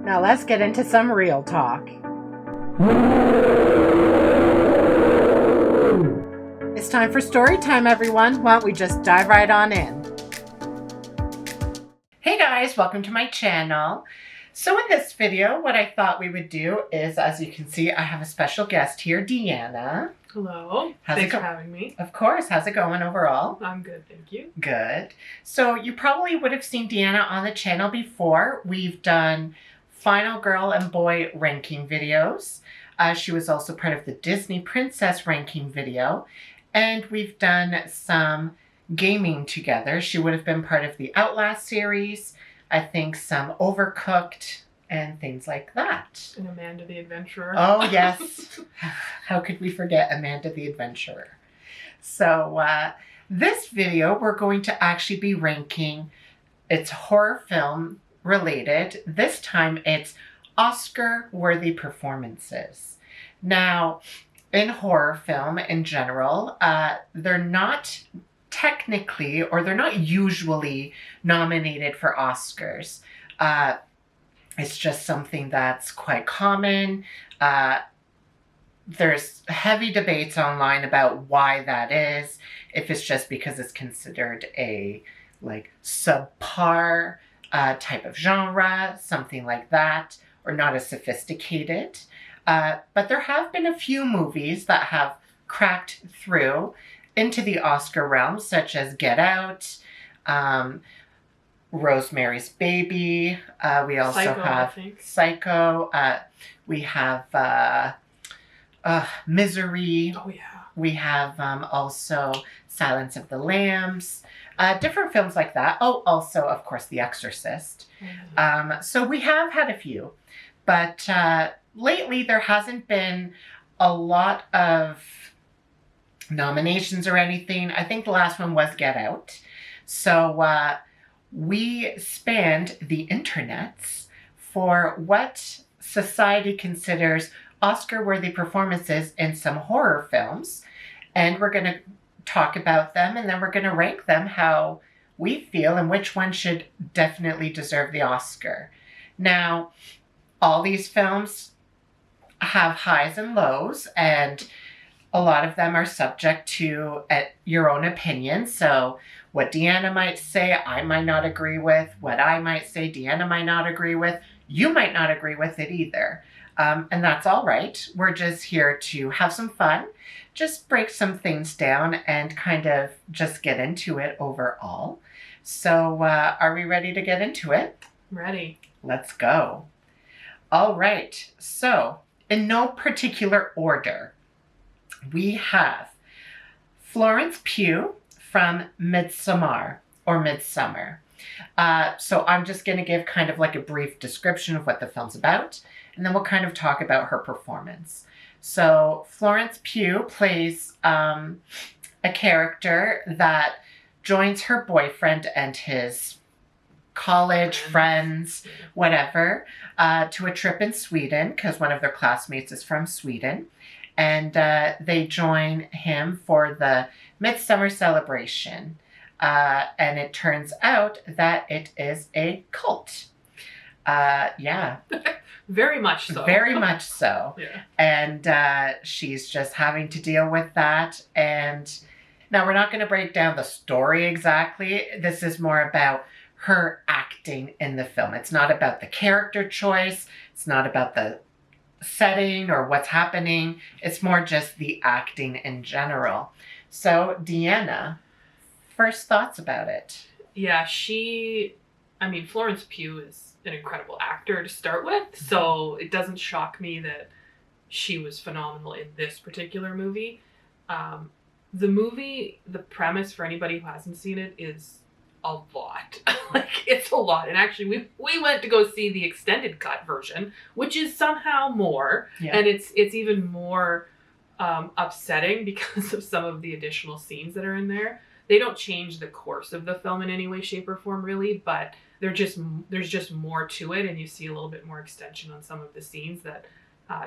Now let's get into some real talk. It's time for story time, everyone. Why don't we just dive right on in? Hey guys, welcome to my channel. So in this video, what I thought we would do is, as you can see, I have a special guest here, Deanna. Hello. Thanks for having me. Of course. How's it going overall? I'm good, thank you. Good. So you probably would have seen Deanna on the channel before. We've done final girl and boy ranking videos. She was also part of the Disney Princess ranking video. And we've done some gaming together. She would have been part of the Outlast series. I think some Overcooked and things like that. And Amanda the Adventurer. Oh, yes. How could we forget Amanda the Adventurer? So this video, we're going to actually be ranking, it's horror film related. This time it's Oscar-worthy performances. Now, in horror film in general, they're not technically, or they're not usually nominated for Oscars. It's just something that's quite common. There's heavy debates online about why that is. If it's just because it's considered a subpar type of genre, something like that, or not as sophisticated. But there have been a few movies that have cracked through into the Oscar realm, such as Get Out, Rosemary's Baby. We also have Psycho. We have Misery. Oh, yeah. We have also Silence of the Lambs. Different films like that. Oh, also, of course, The Exorcist. Mm-hmm. So we have had a few. But lately, there hasn't been a lot of nominations or anything. I think the last one was Get Out. So we spanned the internets for what society considers Oscar-worthy performances in some horror films. And we're going to talk about them, and then we're going to rank them how we feel and which one should definitely deserve the Oscar. Now, all these films have highs and lows, and a lot of them are subject to your own opinion. So what Deanna might say, I might not agree with. What I might say, Deanna might not agree with. You might not agree with it either. And that's all right. We're just here to have some fun, just break some things down and kind of just get into it overall. So are we ready to get into it? Ready. Let's go. All right. So in no particular order, we have Florence Pugh from Midsommar, or Midsummer. So I'm just going to give kind of like a brief description of what the film's about, and then we'll kind of talk about her performance. So Florence Pugh plays a character that joins her boyfriend and his college friends, whatever, to a trip in Sweden, because one of their classmates is from Sweden. And they join him for the Midsummer celebration. And it turns out that it is a cult. Yeah. Very much so. Very much so. Yeah. And she's just having to deal with that. And now we're not going to break down the story exactly. This is more about her acting in the film. It's not about the character choice. It's not about the setting or what's happening. It's more just the acting in general. So Deanna, first thoughts about it? Yeah, Florence Pugh is an incredible actor to start with, so it doesn't shock me that she was phenomenal in this particular movie. The premise, for anybody who hasn't seen it, is a lot. It's a lot. And actually, we went to go see the extended cut version, which is somehow more. Yeah. And it's even more upsetting because of some of the additional scenes that are in there. They don't change the course of the film in any way, shape, or form, really, but there's just more to it, and you see a little bit more extension on some of the scenes that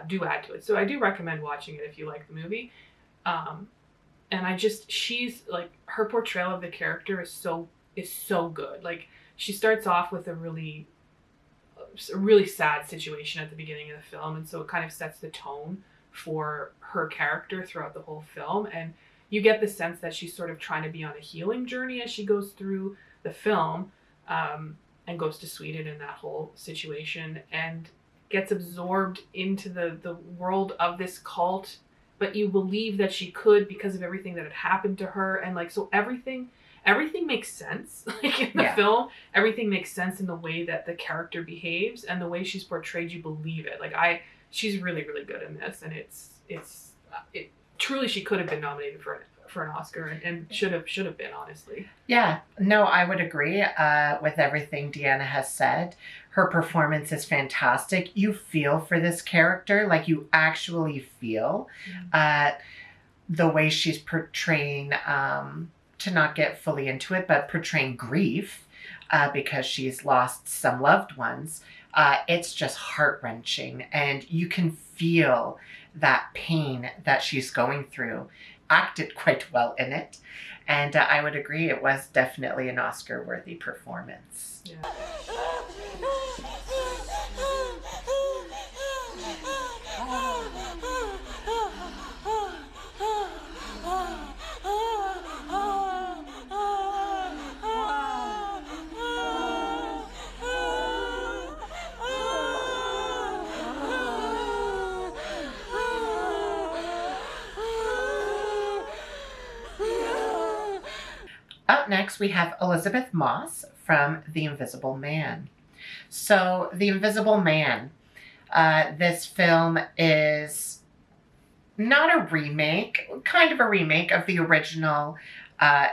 do add to it. So I do recommend watching it if you like the movie. And she's like, her portrayal of the character is so good. Like, she starts off with a really a really sad situation at the beginning of the film, and so it kind of sets the tone for her character throughout the whole film. And you get the sense that she's sort of trying to be on a healing journey as she goes through the film, and goes to Sweden in that whole situation and gets absorbed into the world of this cult. But you believe that she could because of everything that had happened to her, and like so everything makes sense. Like in the film, everything makes sense in the way that the character behaves and the way she's portrayed. You believe it. Like she's really really good in this, and it truly she could have been nominated for an Oscar and should have been, honestly. Yeah, no, I would agree with everything Deanna has said. Her performance is fantastic. You feel for this character, like you actually feel the way she's portraying, to not get fully into it, but portraying grief because she's lost some loved ones. It's just heart-wrenching, and you can feel that pain that she's going through. Acted quite well in it, and I would agree it was definitely an Oscar-worthy performance. Yeah. Up next, we have Elizabeth Moss from The Invisible Man. So, The Invisible Man, this film is not a remake, kind of a remake of the original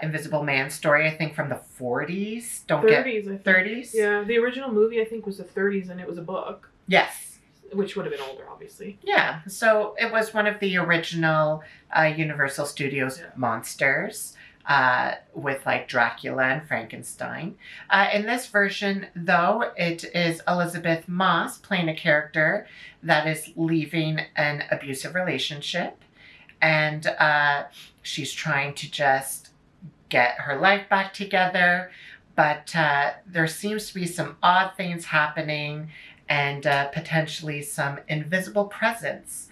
Invisible Man story, I think from the 40s. 30s? Yeah, the original movie I think was the 30s, and it was a book. Yes. Which would have been older, obviously. Yeah, so it was one of the original Universal Studios monsters. With like Dracula and Frankenstein. In this version, though, it is Elizabeth Moss playing a character that is leaving an abusive relationship, and she's trying to just get her life back together, but there seems to be some odd things happening and potentially some invisible presence.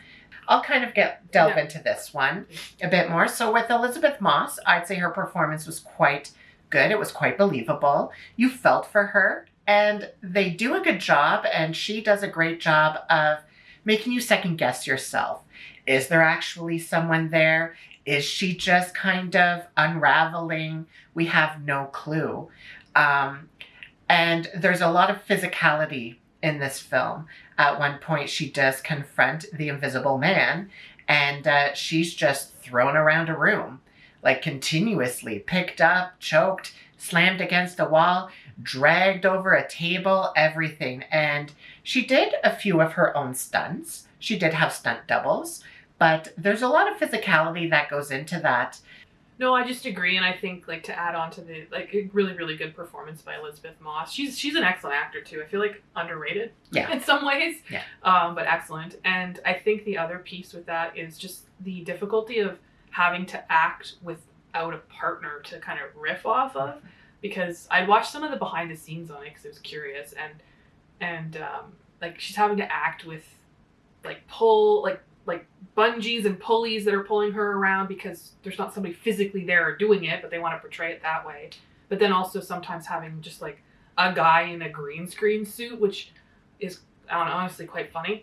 I'll kind of delve into this one a bit more. So with Elizabeth Moss, I'd say her performance was quite good. It was quite believable. You felt for her, and they do a good job, and she does a great job of making you second guess yourself. Is there actually someone there? Is she just kind of unraveling? We have no clue. And there's a lot of physicality in this film. At one point, she does confront the Invisible Man, and she's just thrown around a room, like continuously picked up, choked, slammed against a wall, dragged over a table, everything. And she did a few of her own stunts. She did have stunt doubles, but there's a lot of physicality that goes into that. No, I just agree, and I think like to add on to the a really really good performance by Elizabeth Moss. She's an excellent actor too. I feel like underrated in some ways, but excellent. And I think the other piece with that is just the difficulty of having to act without a partner to kind of riff off of. Because I watched some of the behind the scenes on it because I was curious, and like she's having to act with like bungees and pulleys that are pulling her around because there's not somebody physically there doing it, but they want to portray it that way. But then also sometimes having just like a guy in a green screen suit, which is honestly quite funny,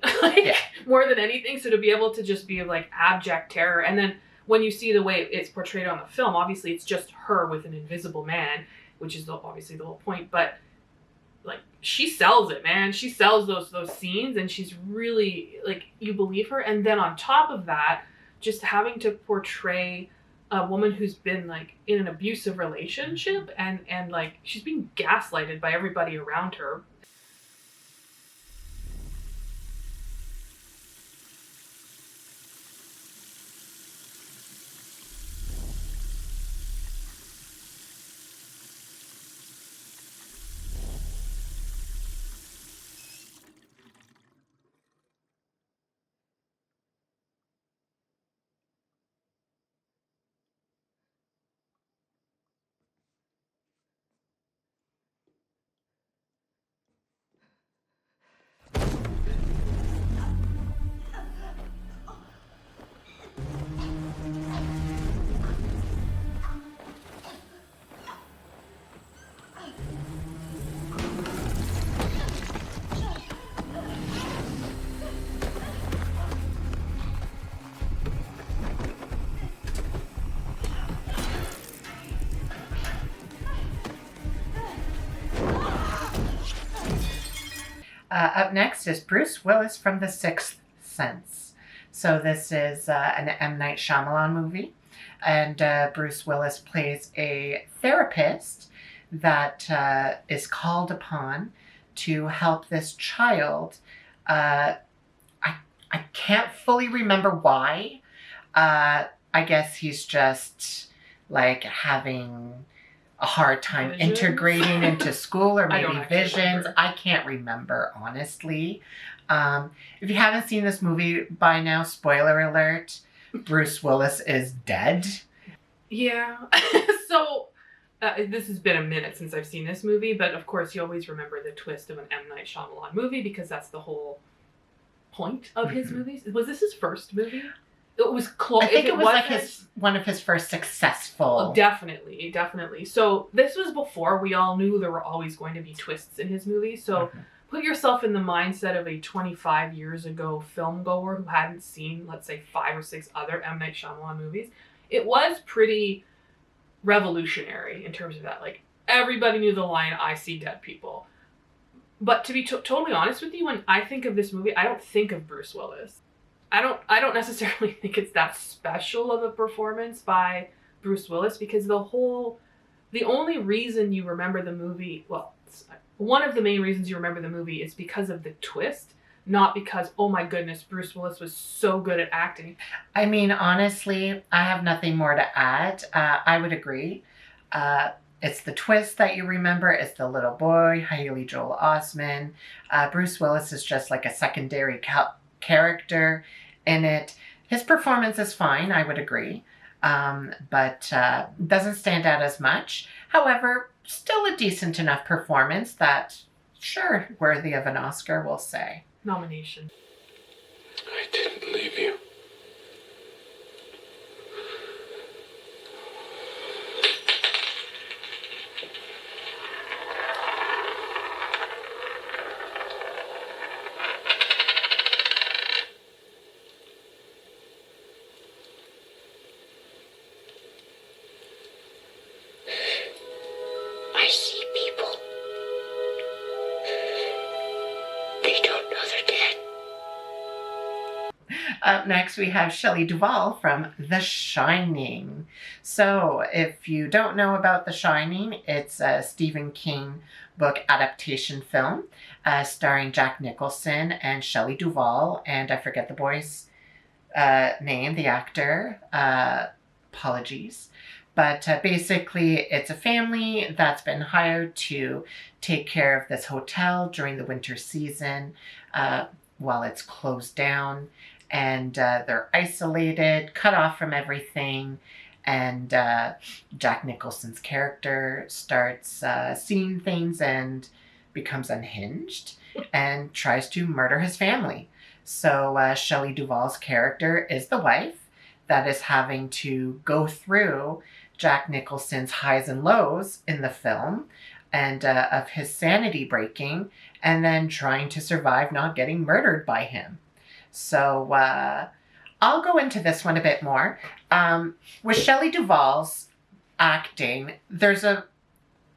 more than anything. So to be able to just be like abject terror, and then when you see the way it's portrayed on the film, obviously it's just her with an invisible man, which is obviously the whole point. But like she sells it, man. She sells those scenes, and she's really like you believe her. And then on top of that, just having to portray a woman who's been like in an abusive relationship and like she's being gaslighted by everybody around her. Up next is Bruce Willis from The Sixth Sense. So this is an M. Night Shyamalan movie. And Bruce Willis plays a therapist that is called upon to help this child. I can't fully remember why. I guess he's just like having a hard time integrating into school, or maybe visions. I can't remember, honestly. If you haven't seen this movie by now, spoiler alert, Bruce Willis is dead. Yeah. So this has been a minute since I've seen this movie, but of course you always remember the twist of an M. Night Shyamalan movie because that's the whole point of his movies. Was this his first movie? It was close. I think it was like one of his first successful. Oh, definitely. So this was before we all knew there were always going to be twists in his movies. So put yourself in the mindset of a 25 years ago film goer who hadn't seen, let's say, 5 or 6 other M. Night Shyamalan movies. It was pretty revolutionary in terms of that. Like, everybody knew the line, "I see dead people." But to be totally honest with you, when I think of this movie, I don't think of Bruce Willis. I don't necessarily think it's that special of a performance by Bruce Willis, because the only reason you remember the movie, well, one of the main reasons you remember the movie is because of the twist, not because, oh my goodness, Bruce Willis was so good at acting. I mean, honestly, I have nothing more to add. I would agree. It's the twist that you remember. It's the little boy, Haley Joel Osment. Bruce Willis is just like a secondary character in it. His performance is fine, I would agree, but doesn't stand out as much. However, still a decent enough performance that, sure, worthy of an Oscar, we'll say. Nomination. I didn't leave you. I see people. They don't know they're dead. Up next, we have Shelley Duvall from The Shining. So, if you don't know about The Shining, it's a Stephen King book adaptation film starring Jack Nicholson and Shelley Duvall, and I forget the boy's name, the actor. Apologies. But basically, it's a family that's been hired to take care of this hotel during the winter season while it's closed down. And they're isolated, cut off from everything. And Jack Nicholson's character starts seeing things and becomes unhinged and tries to murder his family. So Shelley Duvall's character is the wife that is having to go through Jack Nicholson's highs and lows in the film and of his sanity breaking and then trying to survive not getting murdered by him. So I'll go into this one a bit more. With Shelley Duvall's acting,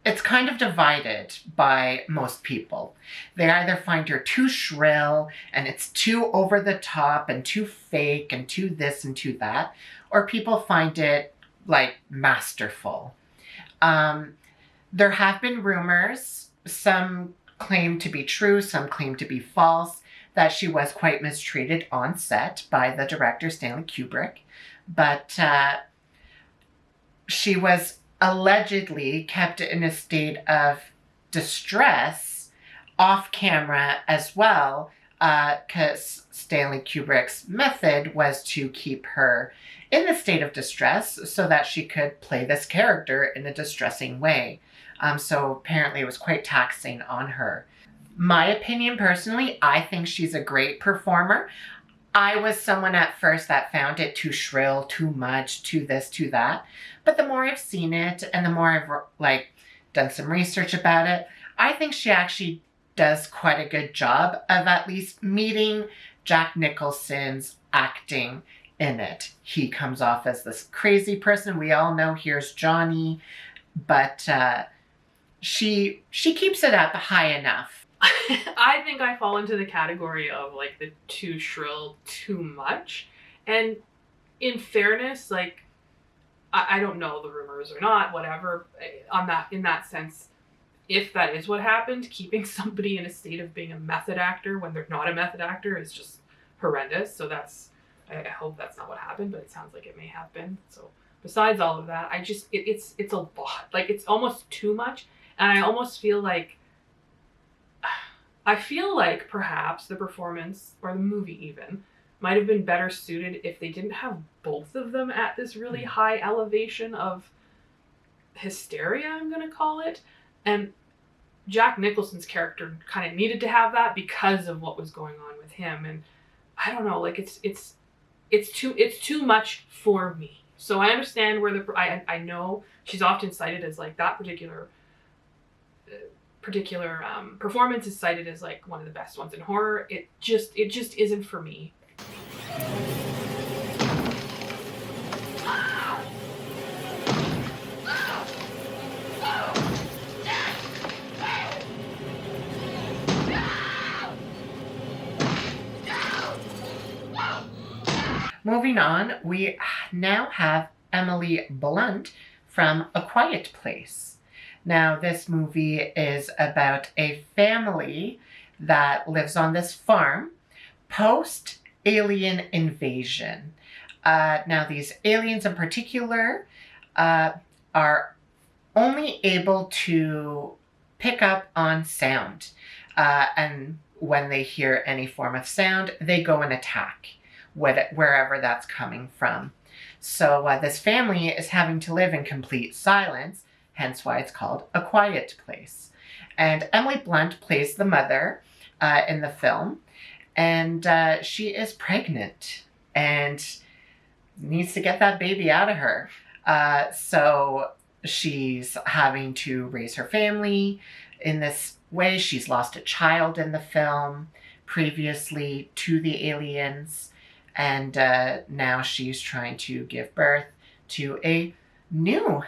it's kind of divided by most people. They either find her too shrill and it's too over the top and too fake and too this and too that, or people find it like masterful. There have been rumors, some claim to be true, some claim to be false, that she was quite mistreated on set by the director Stanley Kubrick, but she was allegedly kept in a state of distress off camera as well, because Stanley Kubrick's method was to keep her in a state of distress so that she could play this character in a distressing way. So apparently it was quite taxing on her. My opinion personally, I think she's a great performer. I was someone at first that found it too shrill, too much, too this, too that. But the more I've seen it and the more I've done some research about it, I think she actually does quite a good job of at least meeting Jack Nicholson's acting in it. He comes off as this crazy person. We all know here's Johnny, but she keeps it up high enough. I think I fall into the category of like the too shrill, too much. And in fairness, like, I don't know the rumors or not, whatever, in that sense, if that is what happened, keeping somebody in a state of being a method actor when they're not a method actor is just horrendous. So I hope that's not what happened, but it sounds like it may have been. So besides all of that, it's a lot. Like, it's almost too much. And I almost feel like, perhaps the performance, or the movie even, might have been better suited if they didn't have both of them at this really high elevation of hysteria, I'm going to call it. And Jack Nicholson's character kind of needed to have that because of what was going on with him. And I don't know, like, it's too much for me. So I understand where I know she's often cited as like that particular performance is cited as like one of the best ones in horror. It just isn't for me. Moving on, we now have Emily Blunt from A Quiet Place. Now, this movie is about a family that lives on this farm post-alien invasion. Now, these aliens in particular are only able to pick up on sound. And when they hear any form of sound, they go and attack wherever that's coming from. So this family is having to live in complete silence, hence why it's called A Quiet Place. And Emily Blunt plays the mother in the film, and she is pregnant and needs to get that baby out of her. So she's having to raise her family in this way. She's lost a child in the film previously to the aliens. And now she's trying to give birth to a new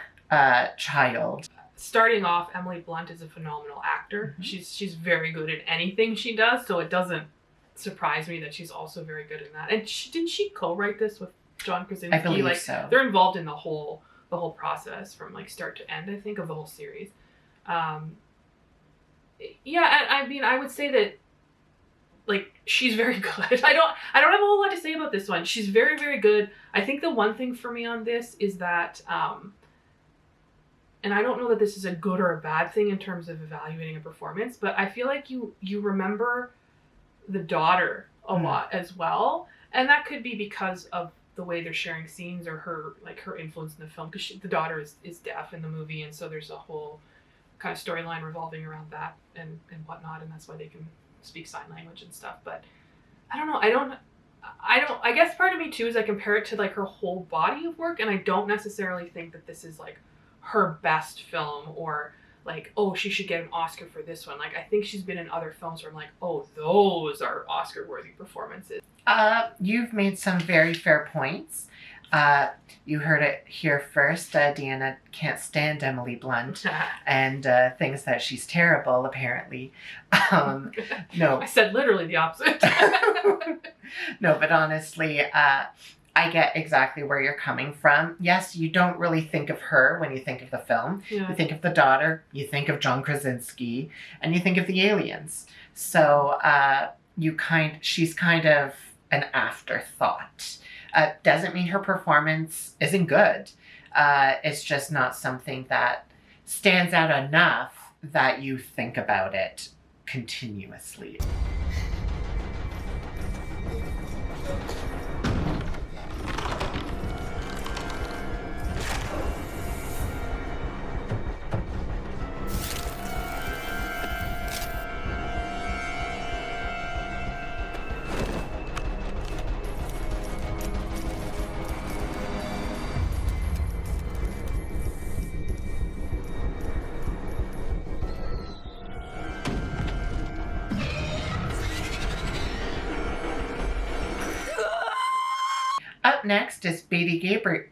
child. Starting off, Emily Blunt is a phenomenal actor. Mm-hmm. She's very good at anything she does, so it doesn't surprise me that she's also very good in that. And didn't she co-write this with John Krasinski? I believe so. They're involved in the whole process from like start to end, I think, of the whole series. Yeah, I mean, I would say that, like, she's very good. I don't have a whole lot to say about this one. She's very, very good. I think the one thing for me on this is that, and I don't know that this is a good or a bad thing in terms of evaluating a performance, but I feel like you remember the daughter a lot as well. And that could be because of the way they're sharing scenes or her influence in the film, because the daughter is deaf in the movie, and so there's a whole kind of storyline revolving around that and whatnot, and that's why they can speak sign language and stuff. But I don't know. I guess part of me too is I compare it to like her whole body of work, and I don't necessarily think that this is like her best film, or like, oh, she should get an Oscar for this one. Like, I think she's been in other films where I'm like, oh, those are Oscar-worthy performances. You've made some very fair points. You heard it here first. Deanna can't stand Emily Blunt and thinks that she's terrible, apparently. No. I said literally the opposite. No, but honestly, I get exactly where you're coming from. Yes, you don't really think of her when you think of the film. Yeah. You think of the daughter, you think of John Krasinski, and you think of the aliens. So she's kind of an afterthought. Doesn't mean her performance isn't good. It's just not something that stands out enough that you think about it continuously. Up next is Betty Gabriel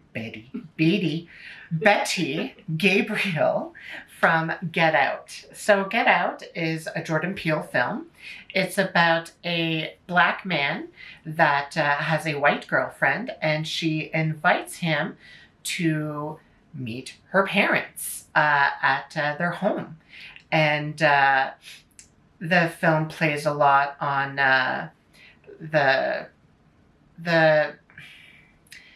from from Get Out. So Get Out is a Jordan Peele film. It's about a black man that has a white girlfriend, and she invites him to meet her parents at their home. And the film plays a lot on the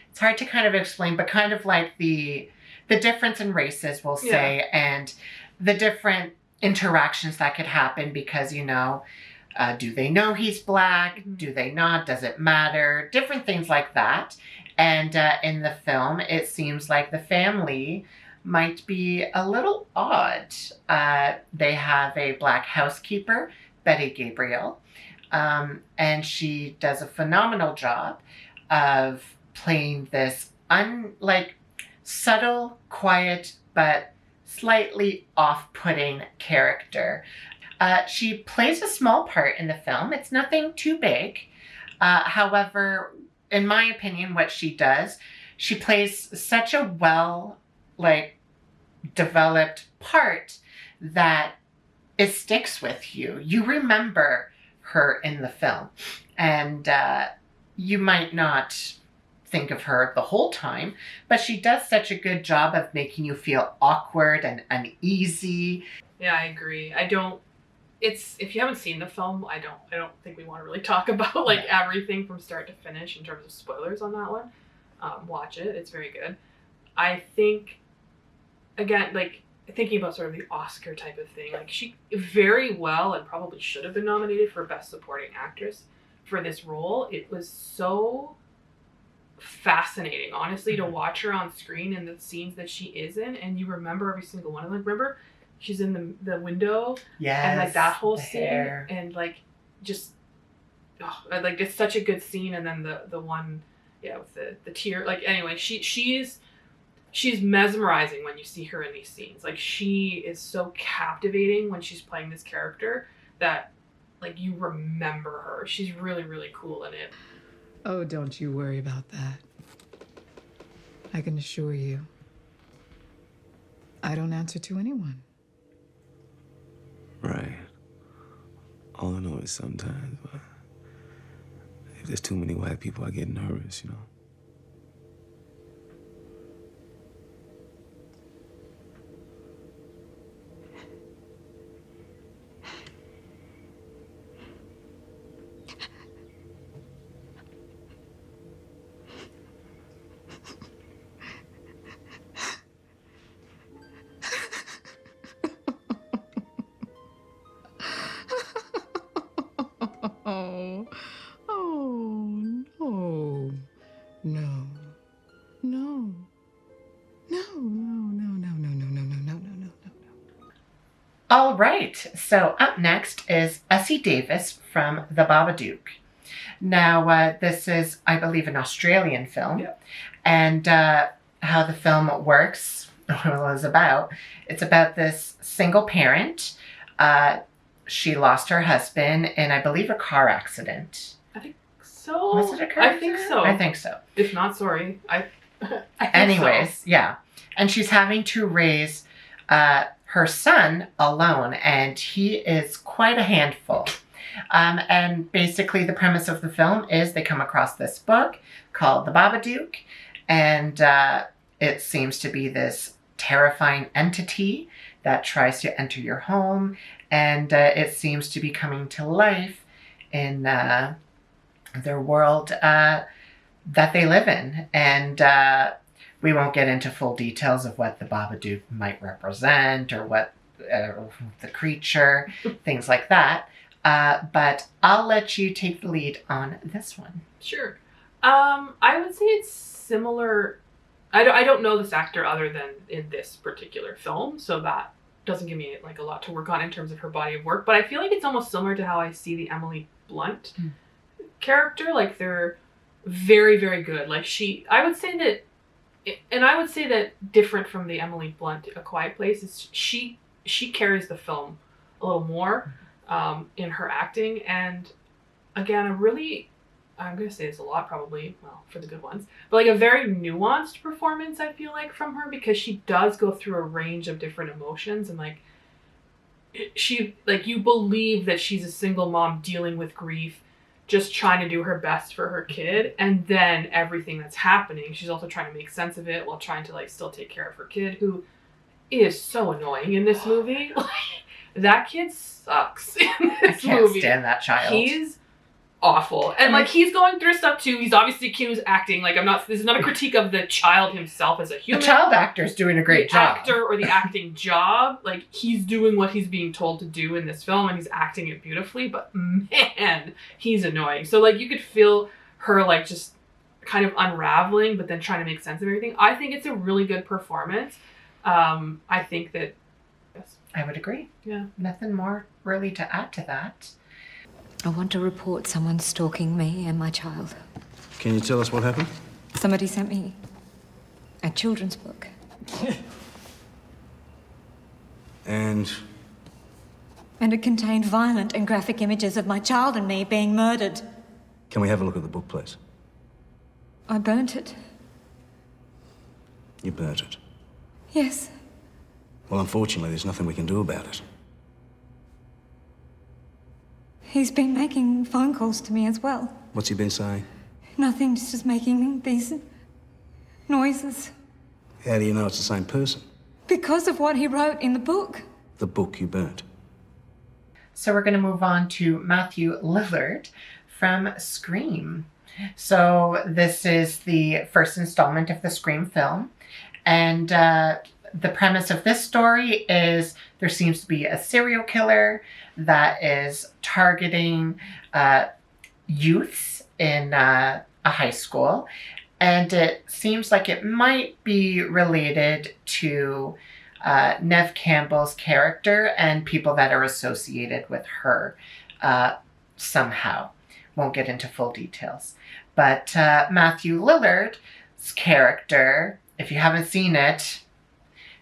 it's hard to kind of explain, but kind of like the difference in races, we'll say, and the different interactions that could happen because, do they know he's black? Do they not? Does it matter? Different things like that. And in the film, it seems like the family might be a little odd. They have a black housekeeper, Betty Gabriel, and she does a phenomenal job of playing this subtle, quiet, but slightly off-putting character. She plays a small part in the film. It's nothing too big. However, in my opinion, what she does, she plays such a developed part that it sticks with you. You remember her in the film. And you might not think of her the whole time, but she does such a good job of making you feel awkward and uneasy. Yeah, I agree. If you haven't seen the film, I don't think we want to really talk about everything from start to finish in terms of spoilers on that one. Watch it. It's very good. I think, again, thinking about sort of the Oscar type of thing, she very well and probably should have been nominated for Best Supporting Actress for this role. It was so fascinating, honestly, to watch her on screen and the scenes that she is in, and you remember every single one of them. Remember, she's in the window, and that whole scene, hair. And it's such a good scene. And then the one, with the tear. Anyway, she's mesmerizing when you see her in these scenes. She is so captivating when she's playing this character that you remember her. She's really, really cool in it. Oh, don't you worry about that. I can assure you, I don't answer to anyone. Right. All I know is sometimes, if there's too many white people, I get nervous, All right, so up next is Essie Davis from The Babadook. Now, this is, I believe, an Australian film. Yep. And how the film works, it's about this single parent. She lost her husband in, I believe, a car accident. I think so. Was it a car accident? I think so. I think so. If not, sorry. I think Anyways, so. Yeah. And she's having to raise her son alone, and he is quite a handful. And basically the premise of the film is they come across this book called The Babadook, and it seems to be this terrifying entity that tries to enter your home, and it seems to be coming to life in their world that they live in. And we won't get into full details of what the Babadook might represent or what the creature, things like that. But I'll let you take the lead on this one. Sure. I would say it's similar. I don't know this actor other than in this particular film, so that doesn't give me a lot to work on in terms of her body of work. But I feel like it's almost similar to how I see the Emily Blunt character. They're very, very good. I would say that different from the Emily Blunt A Quiet Place is she carries the film a little more in her acting. And again, I'm going to say this a lot probably, well, for the good ones, but like a very nuanced performance, I feel like, from her, because she does go through a range of different emotions, and like she, like, you believe that she's a single mom dealing with grief, just trying to do her best for her kid, and then everything that's happening, she's also trying to make sense of it while trying to like still take care of her kid, who is so annoying in this movie. That kid sucks in this movie. I can't stand that child. He's awful. And like he's going through stuff too. He's obviously Q's acting. Like this is not a critique of the child himself as a human. The child actor's doing a great job. The actor or the acting job. Like he's doing what he's being told to do in this film and he's acting it beautifully, but man, he's annoying. So like you could feel her like just kind of unraveling, but then trying to make sense of everything. I think it's a really good performance. I think that yes. I would agree. Yeah. Nothing more really to add to that. I want to report someone stalking me and my child. Can you tell us what happened? Somebody sent me a children's book. And it contained violent and graphic images of my child and me being murdered. can we have a look at the book, please? I burnt it. You burnt it. Yes. Well, unfortunately, there's nothing we can do about it. He's been making phone calls to me as well. What's he been saying? Nothing, just making these noises. How do you know it's the same person? Because of what he wrote in the book. The book you burnt. So we're going to move on to Matthew Lillard from Scream. So this is the first installment of the Scream film. And the premise of this story is there seems to be a serial killer that is targeting youths in a high school. And it seems like it might be related to Neve Campbell's character and people that are associated with her somehow. Won't get into full details. But Matthew Lillard's character, if you haven't seen it,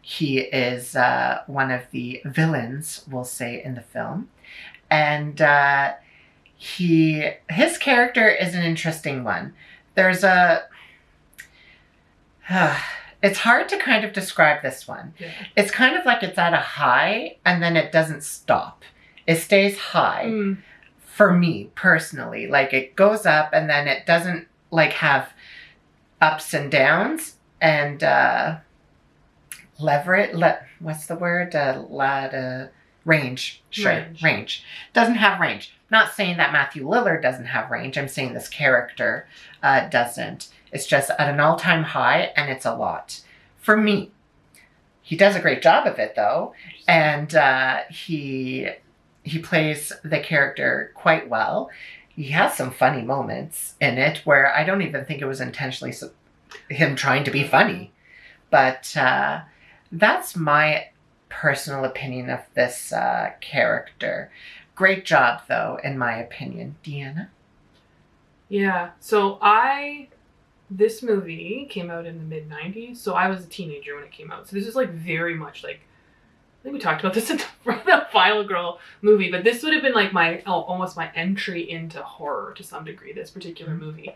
he is one of the villains, we'll say, in the film. And his character is an interesting one. There's it's hard to kind of describe this one. Yeah. It's kind of like it's at a high and then it doesn't stop. It stays high for me personally. Like it goes up and then it doesn't like have ups and downs and what's the word? Range. Sure. Range. Doesn't have range. Not saying that Matthew Lillard doesn't have range. I'm saying this character doesn't. It's just at an all-time high, and it's a lot. For me, he does a great job of it, though, and he plays the character quite well. He has some funny moments in it where I don't even think it was intentionally him trying to be funny. But that's my personal opinion of this character. Great job, though, in my opinion. Deanna? Yeah, so this movie came out in the mid-90s, so I was a teenager when it came out. So this is like very much like, I think we talked about this in the Final Girl movie, but this would have been like almost my entry into horror to some degree, this particular movie.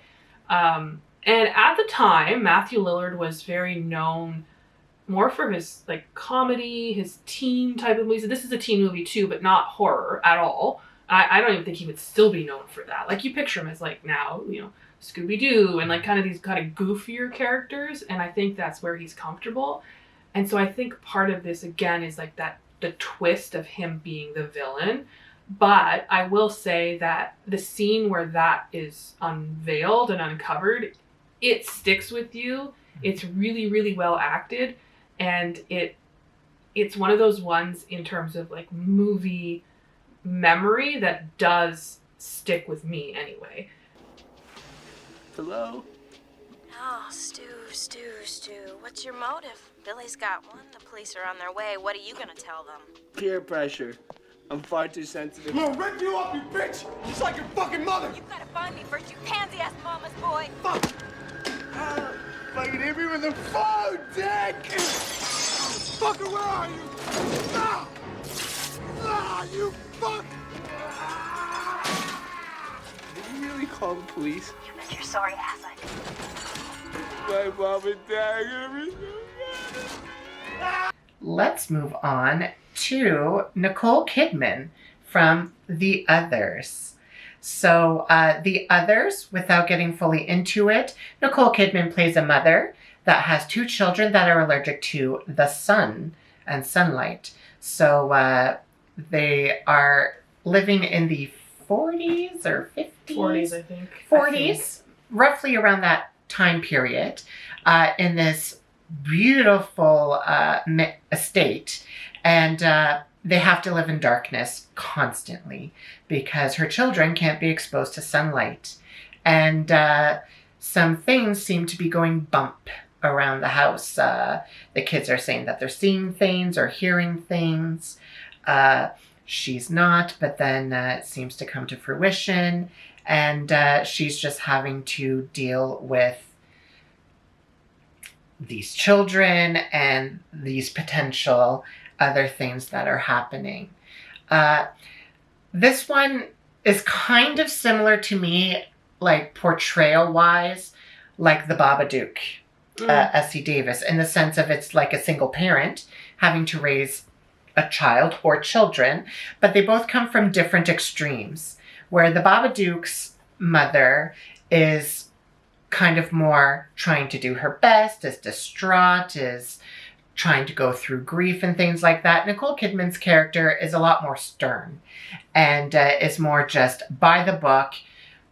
And at the time, Matthew Lillard was very known more for his like comedy, his teen type of movies. This is a teen movie too, but not horror at all. I don't even think he would still be known for that. Like you picture him as like now, Scooby-Doo and like kind of these kind of goofier characters, and I think that's where he's comfortable. And so I think part of this again is like the twist of him being the villain. But I will say that the scene where that is unveiled and uncovered, it sticks with you. It's really, really well acted, and it's one of those ones in terms of like movie memory that does stick with me anyway. Hello? Oh, Stu. What's your motive? Billy's got one. The police are on their way. What are you gonna tell them? Peer pressure. I'm far too sensitive. I'm gonna rip you up, you bitch! Just like your fucking mother! You gotta find me first, you pansy-ass mama's boy! Fuck! Fucking hit me with the phone, dick! Fucker, where are you? You fuck! Did you really call the police? You bet your sorry ass I did. My mom and dad are gonna be so mad. Let's move on to Nicole Kidman from The Others. So, The Others, without getting fully into it, Nicole Kidman plays a mother that has 2 children that are allergic to the sun and sunlight. So, they are living in the 40s or 50s? 40s, I think. 40s, roughly around that time period, in this beautiful estate. And they have to live in darkness constantly because her children can't be exposed to sunlight. And some things seem to be going bump around the house. The kids are saying that they're seeing things or hearing things. She's not, but then it seems to come to fruition. And she's just having to deal with these children and these potential other things that are happening. This one is kind of similar to me, like portrayal-wise, like The Babadook, S.C. Davis, in the sense of it's like a single parent having to raise a child or children, but they both come from different extremes, where The Babadook's mother is kind of more trying to do her best, is distraught, is trying to go through grief and things like that. Nicole Kidman's character is a lot more stern and is more just by the book,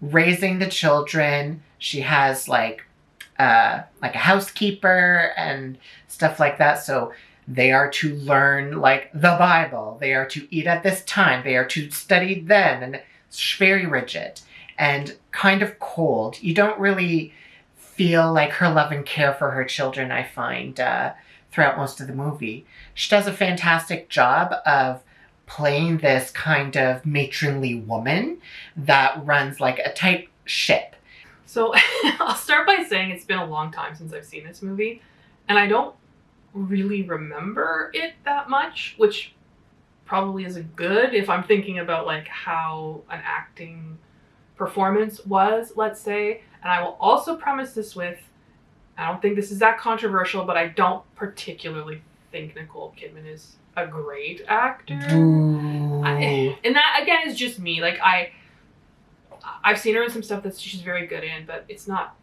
raising the children. She has like a housekeeper and stuff like that. So they are to learn like the Bible. They are to eat at this time. They are to study then. And it's very rigid and kind of cold. You don't really feel like her love and care for her children, I find, throughout most of the movie. She does a fantastic job of playing this kind of matronly woman that runs like a tight ship. So I'll start by saying it's been a long time since I've seen this movie, and I don't really remember it that much, which probably isn't good if I'm thinking about like how an acting performance was, let's say. And I will also premise this with, I don't think this is that controversial, but I don't particularly think Nicole Kidman is a great actor. And that again is just me. Like I've seen her in some stuff that she's very good in, but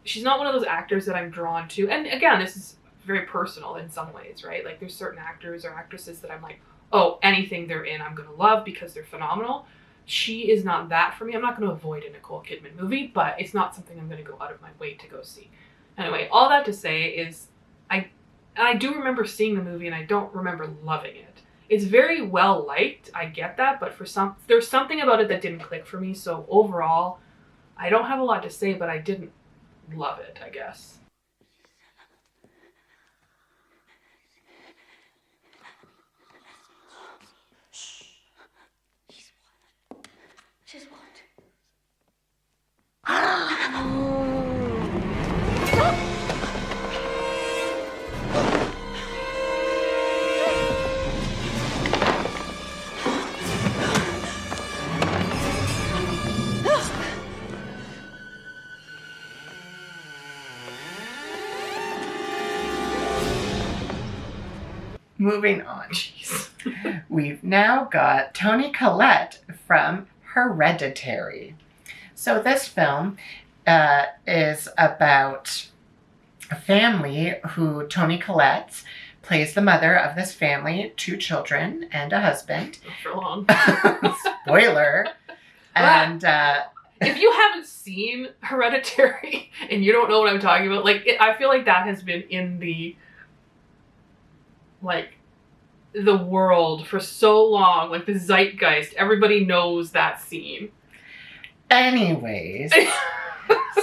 she's not one of those actors that I'm drawn to. And again, this is very personal in some ways, right? Like there's certain actors or actresses that I'm like, oh, anything they're in I'm gonna love because they're phenomenal. She is not that for me. I'm not gonna avoid a Nicole Kidman movie, but it's not something I'm gonna go out of my way to go see. Anyway, all that to say is I do remember seeing the movie and I don't remember loving it. It's very well liked, I get that, but there's something about it that didn't click for me. So overall, I don't have a lot to say, but I didn't love it, I guess. She's what? Moving on. We've now got Toni Collette from Hereditary. So this film is about a family who Toni Collette plays the mother of this family, 2 children and a husband. For long. Spoiler. And if you haven't seen Hereditary and you don't know what I'm talking about, like I feel like that has been in the world for so long, like the zeitgeist. Everybody knows that scene. Anyways,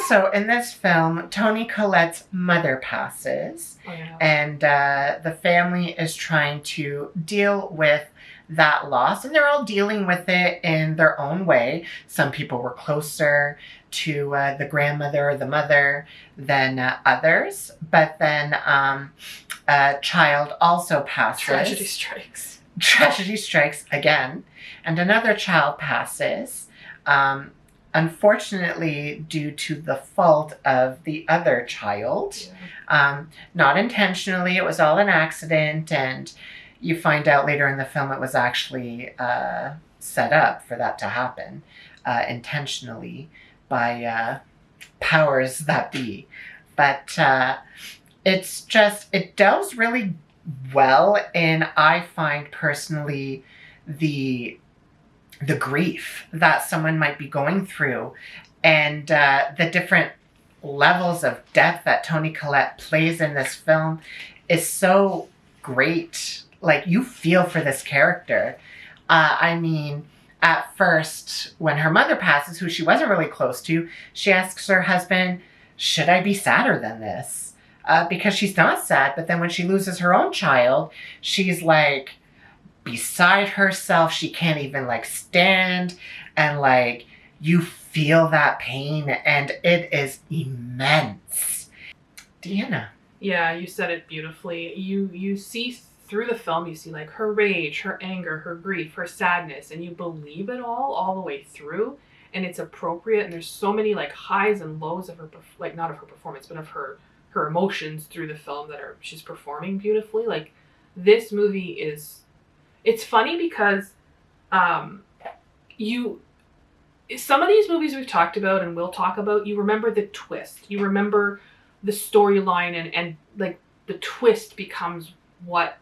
so in this film, Toni Collette's mother passes, and the family is trying to deal with that loss, and they're all dealing with it in their own way. Some people were closer to the grandmother or the mother than others, but then a child also passes. Tragedy strikes. Tragedy strikes again, and another child passes. unfortunately, due to the fault of the other child. Not intentionally, it was all an accident, and you find out later in the film it was actually set up for that to happen intentionally by powers that be. But it delves really well in, I find personally, the grief that someone might be going through, and the different levels of depth that Toni Collette plays in this film is so great. Like, you feel for this character. I mean, at first, when her mother passes, who she wasn't really close to, she asks her husband, should I be sadder than this? Because she's not sad, but then when she loses her own child, she's like beside herself. She can't even like stand, and like you feel that pain, and it is immense. Deanna. Yeah, you said it beautifully. You see through the film, you see like her rage, her anger, her grief, her sadness, and you believe it all the way through, and it's appropriate. And there's so many like highs and lows of her, like not of her performance, but of her emotions through the film she's performing beautifully. Like, this movie is, it's funny because some of these movies we've talked about and we'll talk about, you remember the twist, you remember the storyline, and like the twist becomes what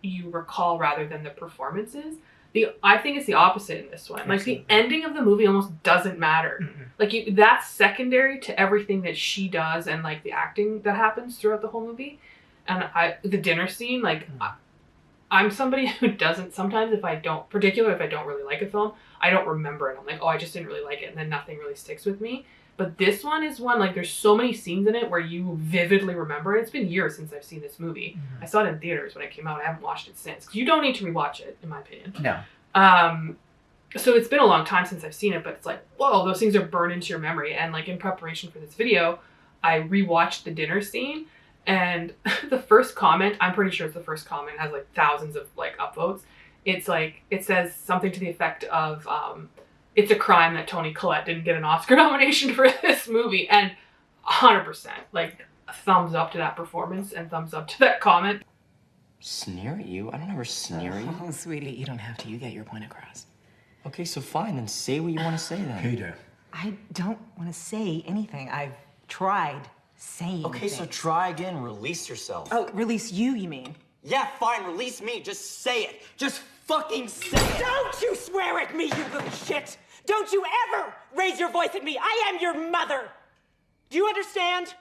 you recall rather than the performances. I think it's the opposite in this one. Like, the ending of the movie almost doesn't matter. Mm-hmm. Like, that's secondary to everything that she does and like the acting that happens throughout the whole movie. And the dinner scene, like, I'm somebody who doesn't, sometimes particularly if I don't really like a film, I don't remember it. I'm like, oh, I just didn't really like it, and then nothing really sticks with me. But this one is one, like, there's so many scenes in it where you vividly remember it. It's been years since I've seen this movie. Mm-hmm. I saw it in theaters when it came out. I haven't watched it since. 'Cause you don't need to rewatch it, in my opinion. No. So it's been a long time since I've seen it, but it's like, whoa, those things are burned into your memory. And like, in preparation for this video, I rewatched the dinner scene, and the first comment, I'm pretty sure it's the first comment, has like thousands of like upvotes. It's like, it says something to the effect of, it's a crime that Toni Collette didn't get an Oscar nomination for this movie. And 100%, like, a thumbs up to that performance and thumbs up to that comment. Sneer at you? I don't ever sneer at you. Oh, sweetie, you don't have to. You get your point across. Okay, so fine, then say what you want to say then. Peter. I don't want to say anything. I've tried saying Okay, so try again. Release yourself. Oh, release you mean? Yeah, fine, release me. Just say it. Just fucking say it. Don't you swear at me, you little shit! Don't you ever raise your voice at me! I am your mother! Do you understand?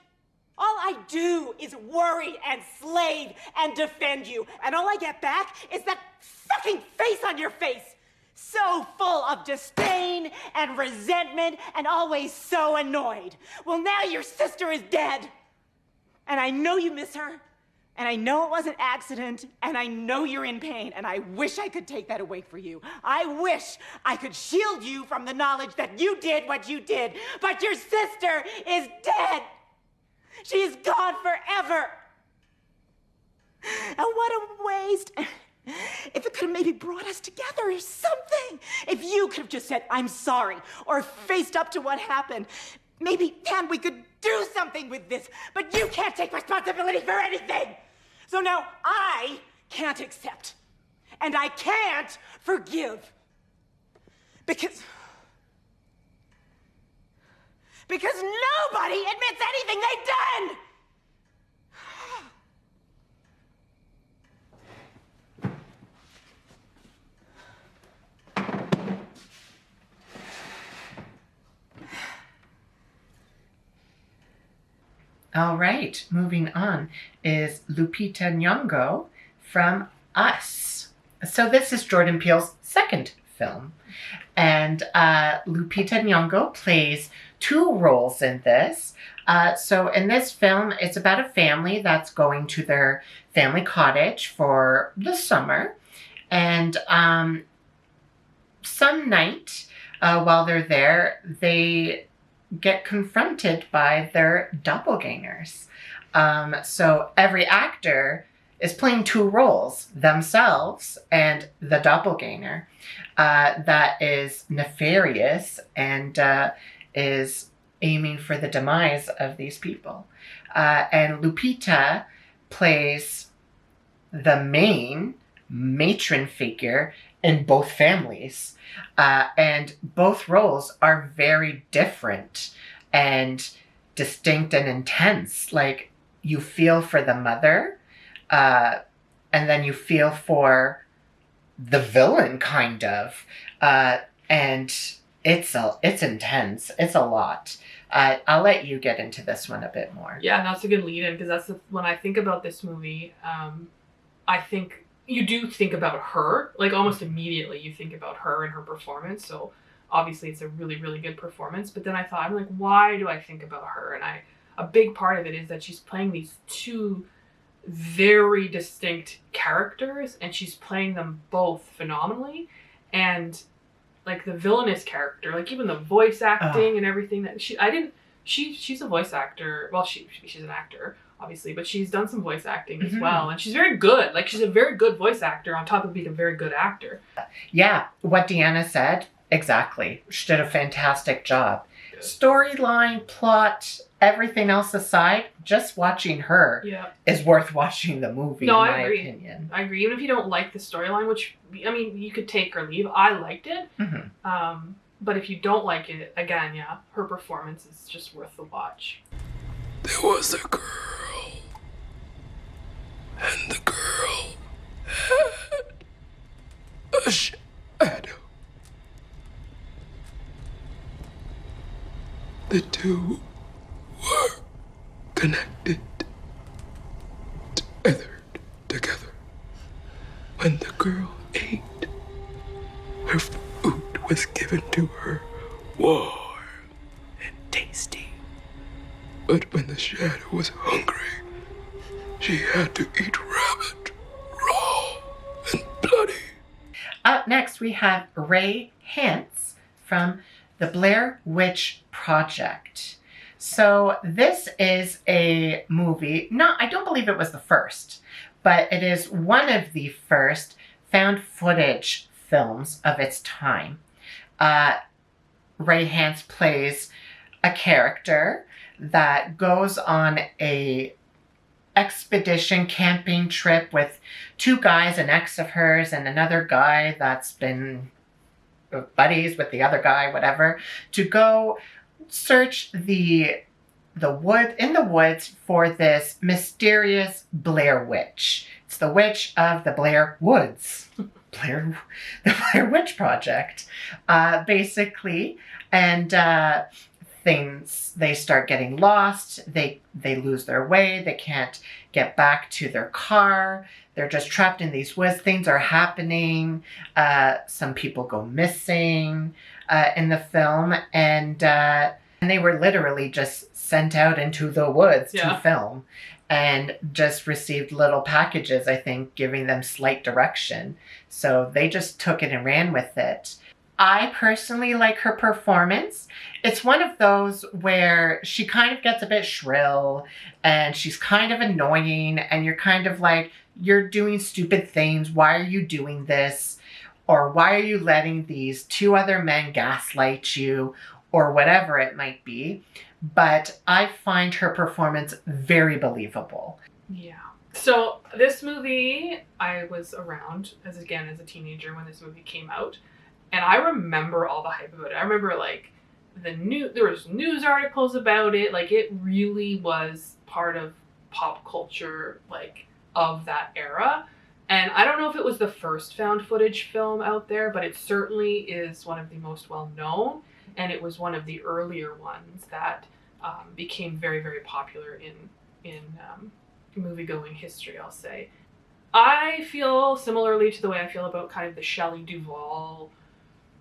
All I do is worry and slave and defend you, and all I get back is that fucking face on your face! So full of disdain and resentment and always so annoyed. Well, now your sister is dead. And I know you miss her. And I know it was an accident, and I know you're in pain, and I wish I could take that away for you. I wish I could shield you from the knowledge that you did what you did, but your sister is dead. She's gone forever. And what a waste. If it could have maybe brought us together or something. If you could have just said, I'm sorry, or faced up to what happened. Maybe then we could do something with this, but you can't take responsibility for anything. So now I can't accept, and I can't forgive. Because nobody admits anything they've done. All right, moving on is Lupita Nyong'o from Us. So this is Jordan Peele's second film. And Lupita Nyong'o plays two roles in this. So in this film, it's about a family that's going to their family cottage for the summer. And some night, while they're there, they get confronted by their doppelgangers. So every actor is playing two roles, themselves and the doppelganger, that is nefarious and is aiming for the demise of these people. And Lupita plays the main matron figure in both families. And both roles are very different and distinct and intense. Like, you feel for the mother, and then you feel for the villain, kind of. And it's intense. It's a lot. I'll let you get into this one a bit more. Yeah, that's a good lead-in, because when I think about this movie, I think you do think about her, like almost immediately you think about her and her performance. So obviously it's a really, really good performance. But then I thought, I'm like, why do I think about her? And a big part of it is that she's playing these two very distinct characters, and she's playing them both phenomenally. And like the villainous character, like even the voice acting and everything that she's a voice actor. Well, she's an actor, obviously, but she's done some voice acting as well. And she's very good. Like, she's a very good voice actor on top of being a very good actor. Yeah, what Deanna said, exactly. She did a fantastic job. Storyline, plot, everything else aside, just watching her is worth watching the movie, in my opinion. I agree. Even if you don't like the storyline, which, I mean, you could take or leave. I liked it. But if you don't like it, again, yeah, her performance is just worth the watch. There was a girl. And the girl had a shadow. The two were connected, tethered together. When the girl ate, her food was given to her warm and tasty. But when the shadow was hungry, she had to eat rabbit, raw and bloody. Up next, we have Ray Hantz from the Blair Witch Project. So this is a movie, I don't believe it was the first, but it is one of the first found footage films of its time. Ray Hantz plays a character that goes on a expedition camping trip with two guys, an ex of hers and another guy that's been buddies with the other guy, whatever, to go search the woods for this mysterious Blair Witch. It's the witch of the Blair Woods. The Blair Witch Project, basically. And they start getting lost. They lose their way. They can't get back to their car. They're just trapped in these woods. Things are happening. Some people go missing in the film, and they were literally just sent out into the woods to film, and just received little packages, I think, giving them slight direction. So they just took it and ran with it. I personally like her performance. It's one of those where she kind of gets a bit shrill and she's kind of annoying, and you're kind of like, you're doing stupid things. Why are you doing this? Or why are you letting these two other men gaslight you? Or whatever it might be. But I find her performance very believable. Yeah. So this movie, I was around as a teenager when this movie came out. And I remember all the hype about it. I remember, like, there was news articles about it. Like, it really was part of pop culture, like, of that era. And I don't know if it was the first found footage film out there, but it certainly is one of the most well-known. And it was one of the earlier ones that became very, very popular in movie-going history, I'll say. I feel similarly to the way I feel about kind of the Shelley Duvall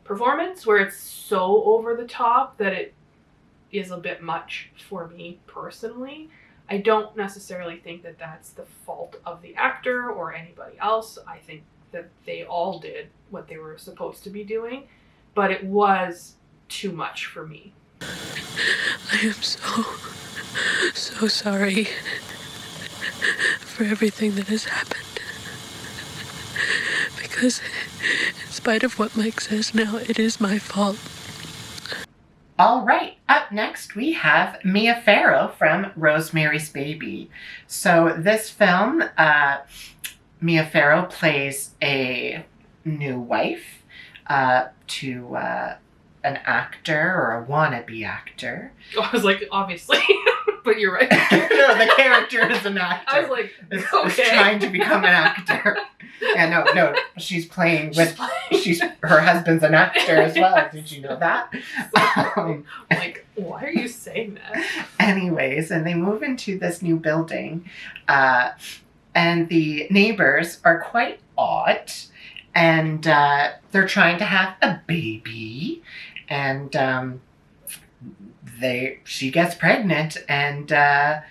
performance, where it's so over the top that it is a bit much for me personally. I don't necessarily think that that's the fault of the actor or anybody else. I think that they all did what they were supposed to be doing, but it was too much for me. I am so sorry for everything that has happened. Because in spite of what Mike says now, it is my fault. All right, up next we have Mia Farrow from Rosemary's Baby. So this film, Mia Farrow plays a new wife to an actor or a wannabe actor. Oh, I was like, obviously, but you're right. No, the character is an actor. I was like, is okay. trying to become an actor. Yeah, no, she's playing with, her husband's an actor as well. Did you know that? Like, why are you saying that? Anyways, and they move into this new building, and the neighbors are quite odd, and they're trying to have a baby, and she gets pregnant, and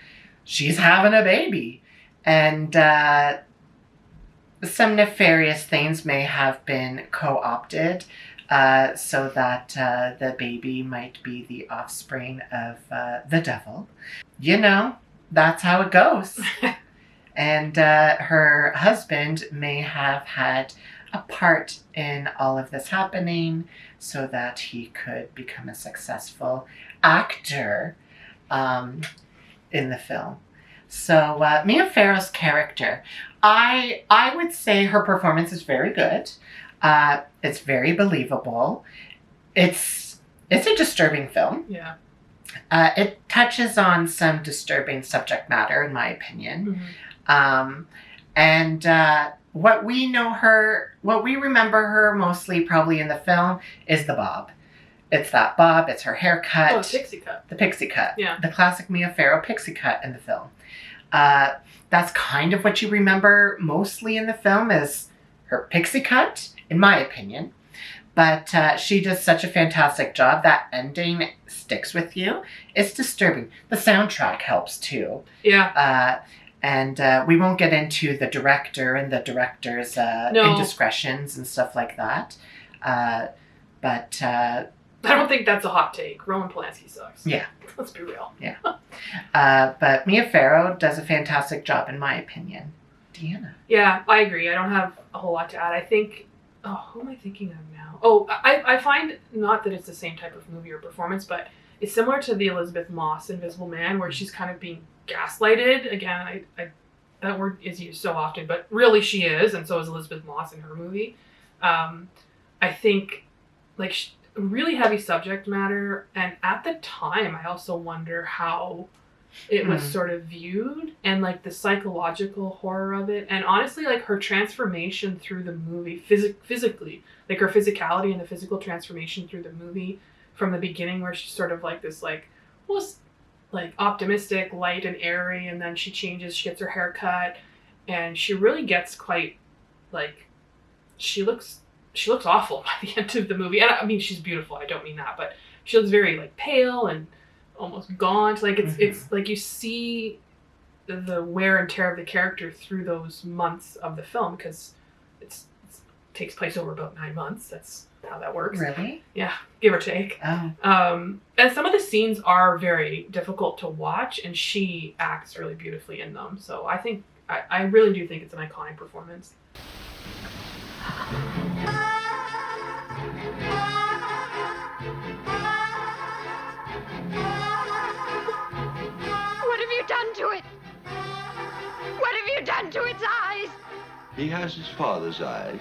she's having a baby, and some nefarious things may have been co-opted so that the baby might be the offspring of the devil. You know, that's how it goes. And her husband may have had a part in all of this happening so that he could become a successful actor in the film. So Mia Farrow's character, I would say her performance is very good. It's very believable. It's a disturbing film. Yeah. It touches on some disturbing subject matter, in my opinion. Mm-hmm. And what we remember her mostly probably in the film is the bob. It's that bob, it's her haircut. Oh, the pixie cut. The pixie cut. Yeah. The classic Mia Farrow pixie cut in the film. That's kind of what you remember mostly in the film is her pixie cut, in my opinion. But she does such a fantastic job. That ending sticks with you. It's disturbing. The soundtrack helps too. Yeah. And we won't get into the director and the director's indiscretions and stuff like that. But I don't think that's a hot take. Roman Polanski sucks. Yeah. Let's be real. Yeah. But Mia Farrow does a fantastic job, in my opinion. Deanna. Yeah, I agree. I don't have a whole lot to add. I think... Oh, who am I thinking of now? Oh, I find, not that it's the same type of movie or performance, but it's similar to the Elizabeth Moss Invisible Man, where she's kind of being gaslighted. Again, I that word is used so often, but really she is, and so is Elizabeth Moss in her movie. I think, like, really heavy subject matter, and at the time, I also wonder how it was sort of viewed, and like the psychological horror of it, and honestly, like her transformation through the movie physically, like her physicality and the physical transformation through the movie from the beginning, where she's sort of like this, like, almost like optimistic, light and airy, and then she changes, she gets her hair cut, and she really gets quite, like, she looks awful by the end of the movie. And I mean, she's beautiful, I don't mean that, but she looks very, like, pale and almost gaunt. Like, it's like you see the wear and tear of the character through those months of the film, because it takes place over about 9 months. That's how that works. Really? Yeah, give or take. Oh. And some of the scenes are very difficult to watch, and she acts really beautifully in them. So I think, I really do think it's an iconic performance. What have you done to it? What have you done to its eyes? He has his father's eyes.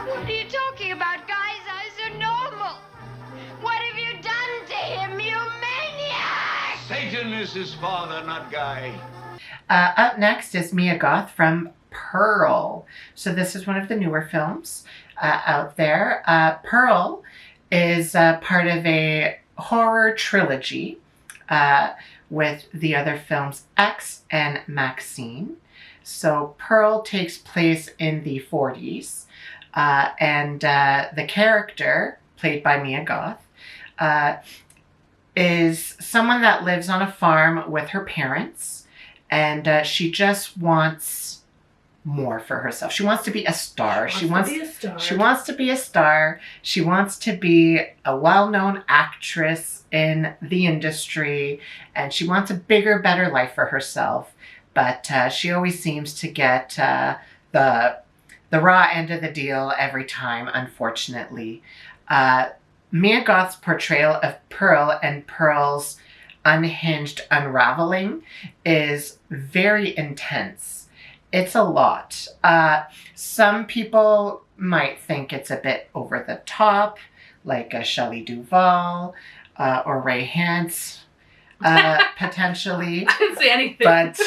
What are you talking about? Guy's eyes are normal. What have you done to him, you maniac? Satan is his father, not Guy. Up next is Mia Goth from Pearl. So this is one of the newer films out there. Pearl is part of a horror trilogy with the other films X and Maxine. So Pearl takes place in the 40s, and the character, played by Mia Goth, is someone that lives on a farm with her parents, and she just wants more for herself. She wants to be a star. She wants to be a star. She wants to be a star. She wants to be a well-known actress in the industry, and she wants a bigger, better life for herself. But she always seems to get the raw end of the deal every time, unfortunately. Mia Goth's portrayal of Pearl and Pearl's unhinged unraveling is very intense. It's a lot. Some people might think it's a bit over the top, like a Shelley Duvall or Ray Hance, potentially. I didn't say anything. But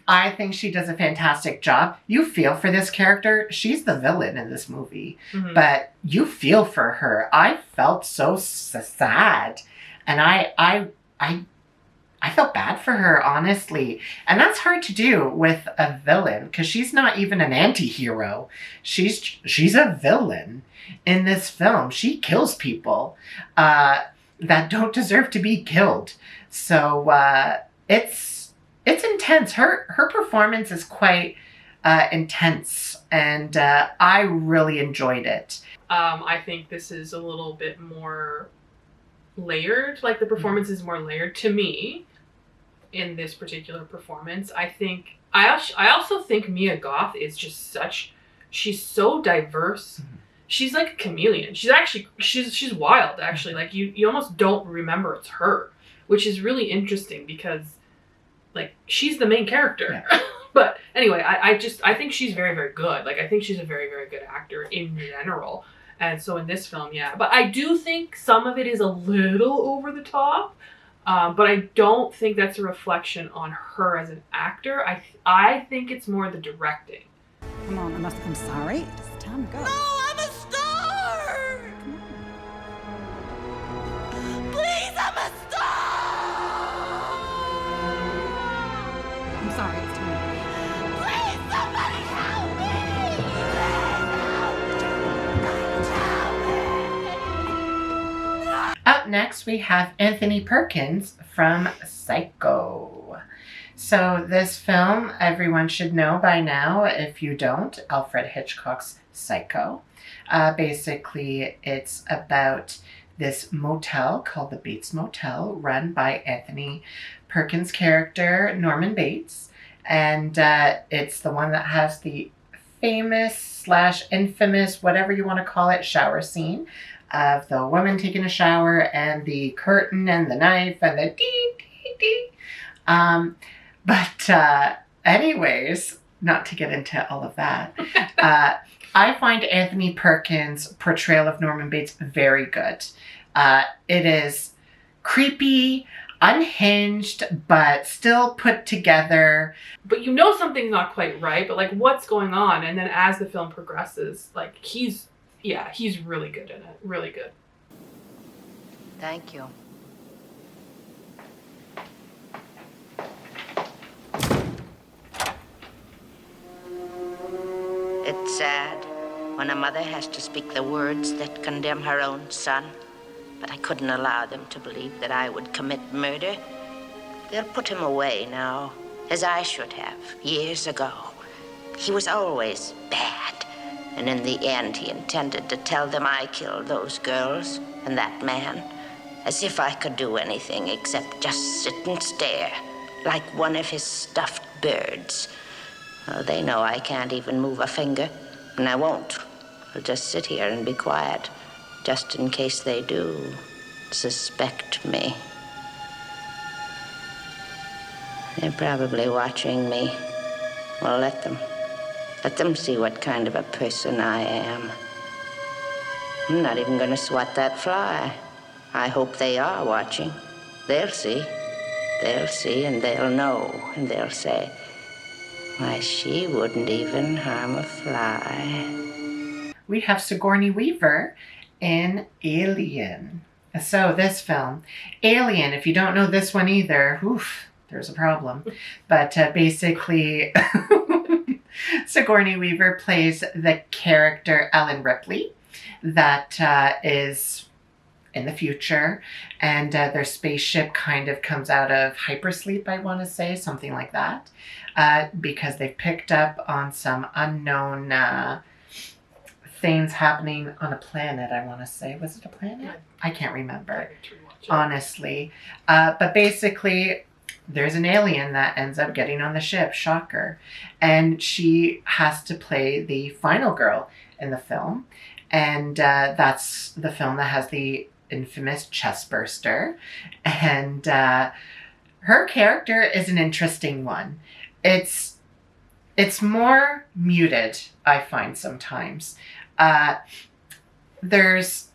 I think she does a fantastic job. You feel for this character. She's the villain in this movie, but you feel for her. I felt so sad, and I felt bad for her, honestly. And that's hard to do with a villain, because she's not even an anti-hero. She's a villain in this film. She kills people that don't deserve to be killed. So it's intense. Her performance is quite intense, and I really enjoyed it. I think this is a little bit more layered. Like, the performance is more layered to me in this particular performance. I also think Mia Goth is just she's so diverse. She's like a chameleon. She's wild, actually. Like, you almost don't remember it's her, which is really interesting because, like, she's the main character. Yeah. But anyway, I think she's very, very good. Like, I think she's a very, very good actor in general. And so in this film, yeah. But I do think some of it is a little over the top. But I don't think that's a reflection on her as an actor. I think it's more the directing. Come on, I'm sorry. It's time to go. No, I'm a star! Please, I'm a star! I'm sorry, it's time to go. Please, somebody help me! Up next, we have Anthony Perkins from Psycho. So this film, everyone should know by now. If you don't, Alfred Hitchcock's Psycho. Basically, it's about this motel called the Bates Motel, run by Anthony Perkins' character, Norman Bates. And it's the one that has the famous / infamous, whatever you want to call it, shower scene of the woman taking a shower and the curtain and the knife and the dee, dee, dee. But anyways, not to get into all of that, I find Anthony Perkins' portrayal of Norman Bates very good. It is creepy, unhinged, but still put together. But you know something's not quite right, but like, what's going on? And then as the film progresses, like, he's really good in it. Really good. Thank you. It's sad when a mother has to speak the words that condemn her own son. But I couldn't allow them to believe that I would commit murder. They'll put him away now, as I should have, years ago. He was always bad. And in the end, he intended to tell them I killed those girls and that man. As if I could do anything except just sit and stare, like one of his stuffed birds. Oh, they know I can't even move a finger, and I won't. I'll just sit here and be quiet, just in case they do suspect me. They're probably watching me. Well, let them. Let them see what kind of a person I am. I'm not even going to swat that fly. I hope they are watching. They'll see. They'll see, and they'll know, and they'll say, why, she wouldn't even harm a fly. We have Sigourney Weaver in Alien. So this film, Alien, if you don't know this one either, oof, there's a problem. But basically, Sigourney Weaver plays the character Ellen Ripley that is in the future, and their spaceship kind of comes out of hypersleep, I want to say, something like that, because they've picked up on some unknown things happening on a planet, I want to say. Was it a planet? I can't remember, honestly. But basically, there's an alien that ends up getting on the ship, shocker. And she has to play the final girl in the film. And that's the film that has the infamous chestburster. And her character is an interesting one. It's more muted, I find sometimes. There's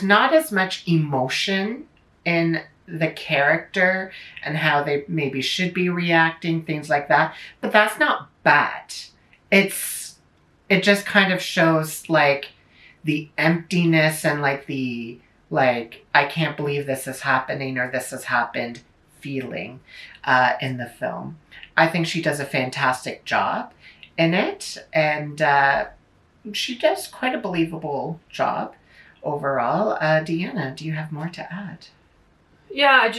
not as much emotion in the character and how they maybe should be reacting, things like that. But that's not bad. It just kind of shows like the emptiness and like the I can't believe this is happening or this has happened feeling in the film. I think she does a fantastic job in it, and she does quite a believable job overall. Deanna, do you have more to add? Yeah,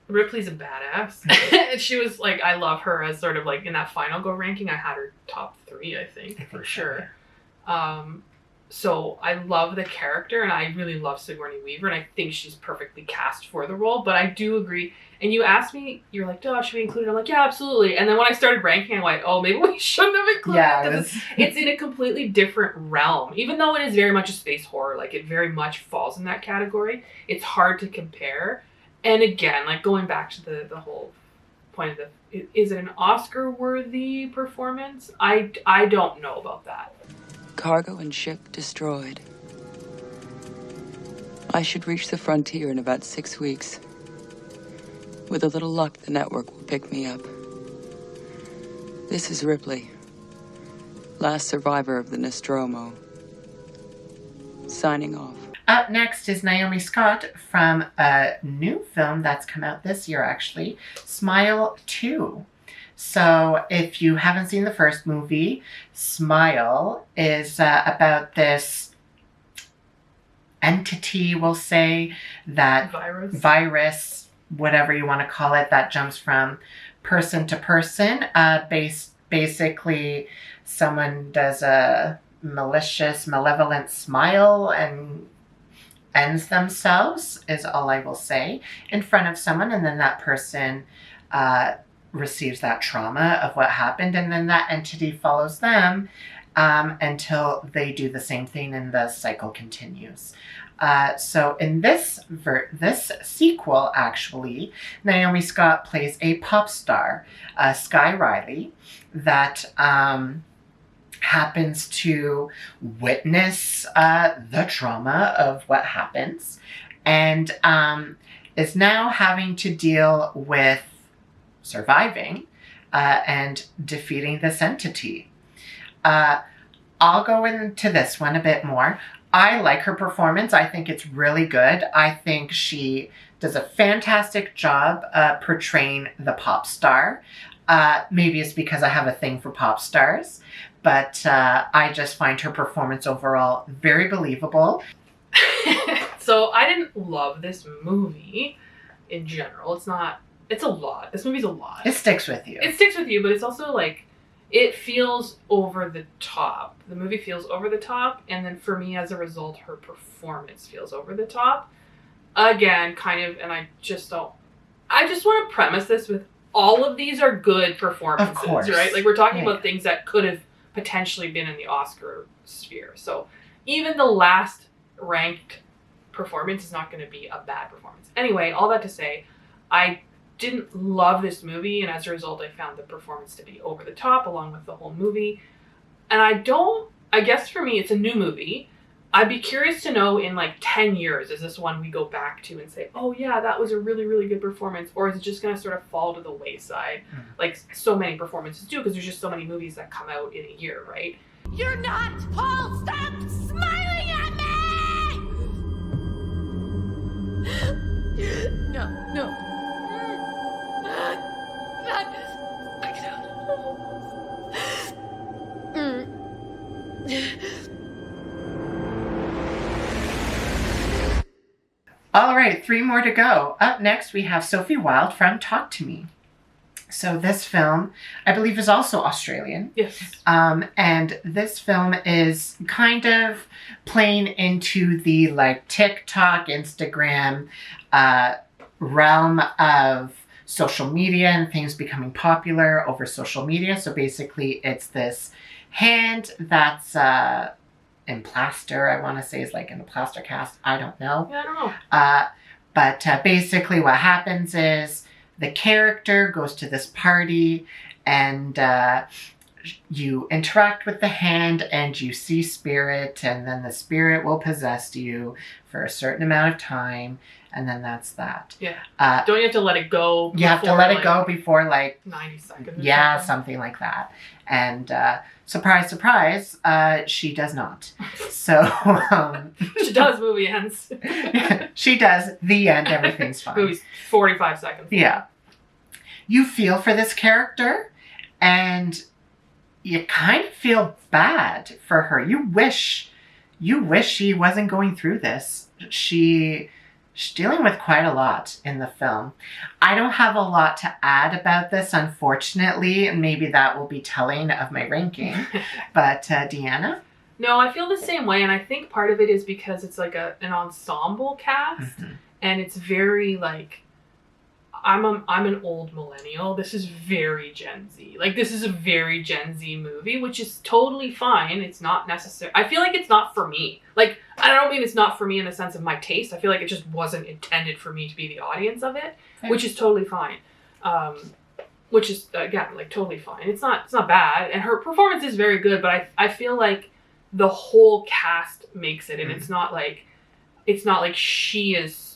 Ripley's a badass. And she was like, I love her as sort of like in that final go ranking. I had her top 3, I think for sure. So I love the character, and I really love Sigourney Weaver, and I think she's perfectly cast for the role. But I do agree. And you asked me, you're like, oh, should we include it? I'm like, yeah, absolutely. And then when I started ranking, I went, oh, maybe we shouldn't have included it. Because it's in a completely different realm. Even though it is very much a space horror, like it very much falls in that category. It's hard to compare. And again, like going back to the whole point of is it an Oscar-worthy performance? I don't know about that. Cargo and ship destroyed. I should reach the frontier in about 6 weeks. With a little luck, the network will pick me up. This is Ripley, last survivor of the Nostromo. Signing off. Up next is Naomi Scott from a new film that's come out this year, actually, Smile 2. So if you haven't seen the first movie, Smile is about this entity, we'll say, that virus, whatever you want to call it, that jumps from person to person. Basically, someone does a malicious, malevolent smile and ends themselves, is all I will say, in front of someone, and then that person receives that trauma of what happened, and then that entity follows them until they do the same thing, and the cycle continues. So in this sequel, actually, Naomi Scott plays a pop star, Sky Riley, that happens to witness the trauma of what happens, and is now having to deal with surviving and defeating this entity. I'll go into this one a bit more. I like her performance. I think it's really good. I think she does a fantastic job portraying the pop star. Maybe it's because I have a thing for pop stars, but I just find her performance overall very believable. So I didn't love this movie in general. It's a lot. This movie's a lot. It sticks with you. It sticks with you, but it's also like, it feels over the top. The movie feels over the top, and then for me, as a result, her performance feels over the top. Again, kind of, and I just want to premise this with all of these are good performances, of course, right? Like, we're talking about things that could have potentially been in the Oscar sphere. So even the last ranked performance is not going to be a bad performance. Anyway, all that to say, I didn't love this movie, and as a result, I found the performance to be over the top along with the whole movie. And I guess for me, it's a new movie. I'd be curious to know in like 10 years, is this one we go back to and say, oh yeah, that was a really, really good performance? Or is it just going to sort of fall to the wayside like so many performances do, because there's just so many movies that come out in a year, right? You're not Paul! Stop smiling at me! No. All right, 3 more to go. Up next, we have Sophie Wilde from Talk to Me. So this film, I believe, is also Australian. Yes. And this film is kind of playing into the like TikTok, Instagram realm of social media and things becoming popular over social media. So basically, it's this hand that's in plaster, I want to say is like in a plaster cast. I don't know. Yeah, I don't know. But basically what happens is the character goes to this party and you interact with the hand and you see spirit, and then the spirit will possess you for a certain amount of time, and then that's that. Yeah. Don't you have to let it go? You have to let it go before like 90 seconds. Yeah, something like that. And surprise, surprise, she does not. So she does. Movie ends. She does. The end. Everything's fine. Movie's 45 seconds. Yeah. You feel for this character, and you kind of feel bad for her. You wish she wasn't going through this. She's dealing with quite a lot in the film. I don't have a lot to add about this, unfortunately, and maybe that will be telling of my ranking. But Deanna? No, I feel the same way, and I think part of it is because it's like an ensemble cast, and it's very like, I'm an old millennial. This is very Gen Z. Like, this is a very Gen Z movie, which is totally fine. It's not necessary. I feel like it's not for me. Like, I don't mean it's not for me in the sense of my taste. I feel like it just wasn't intended for me to be the audience of it, which is totally fine. Which is, again, like, totally fine. It's not bad, and her performance is very good, but I feel like the whole cast makes it, and it's not like she is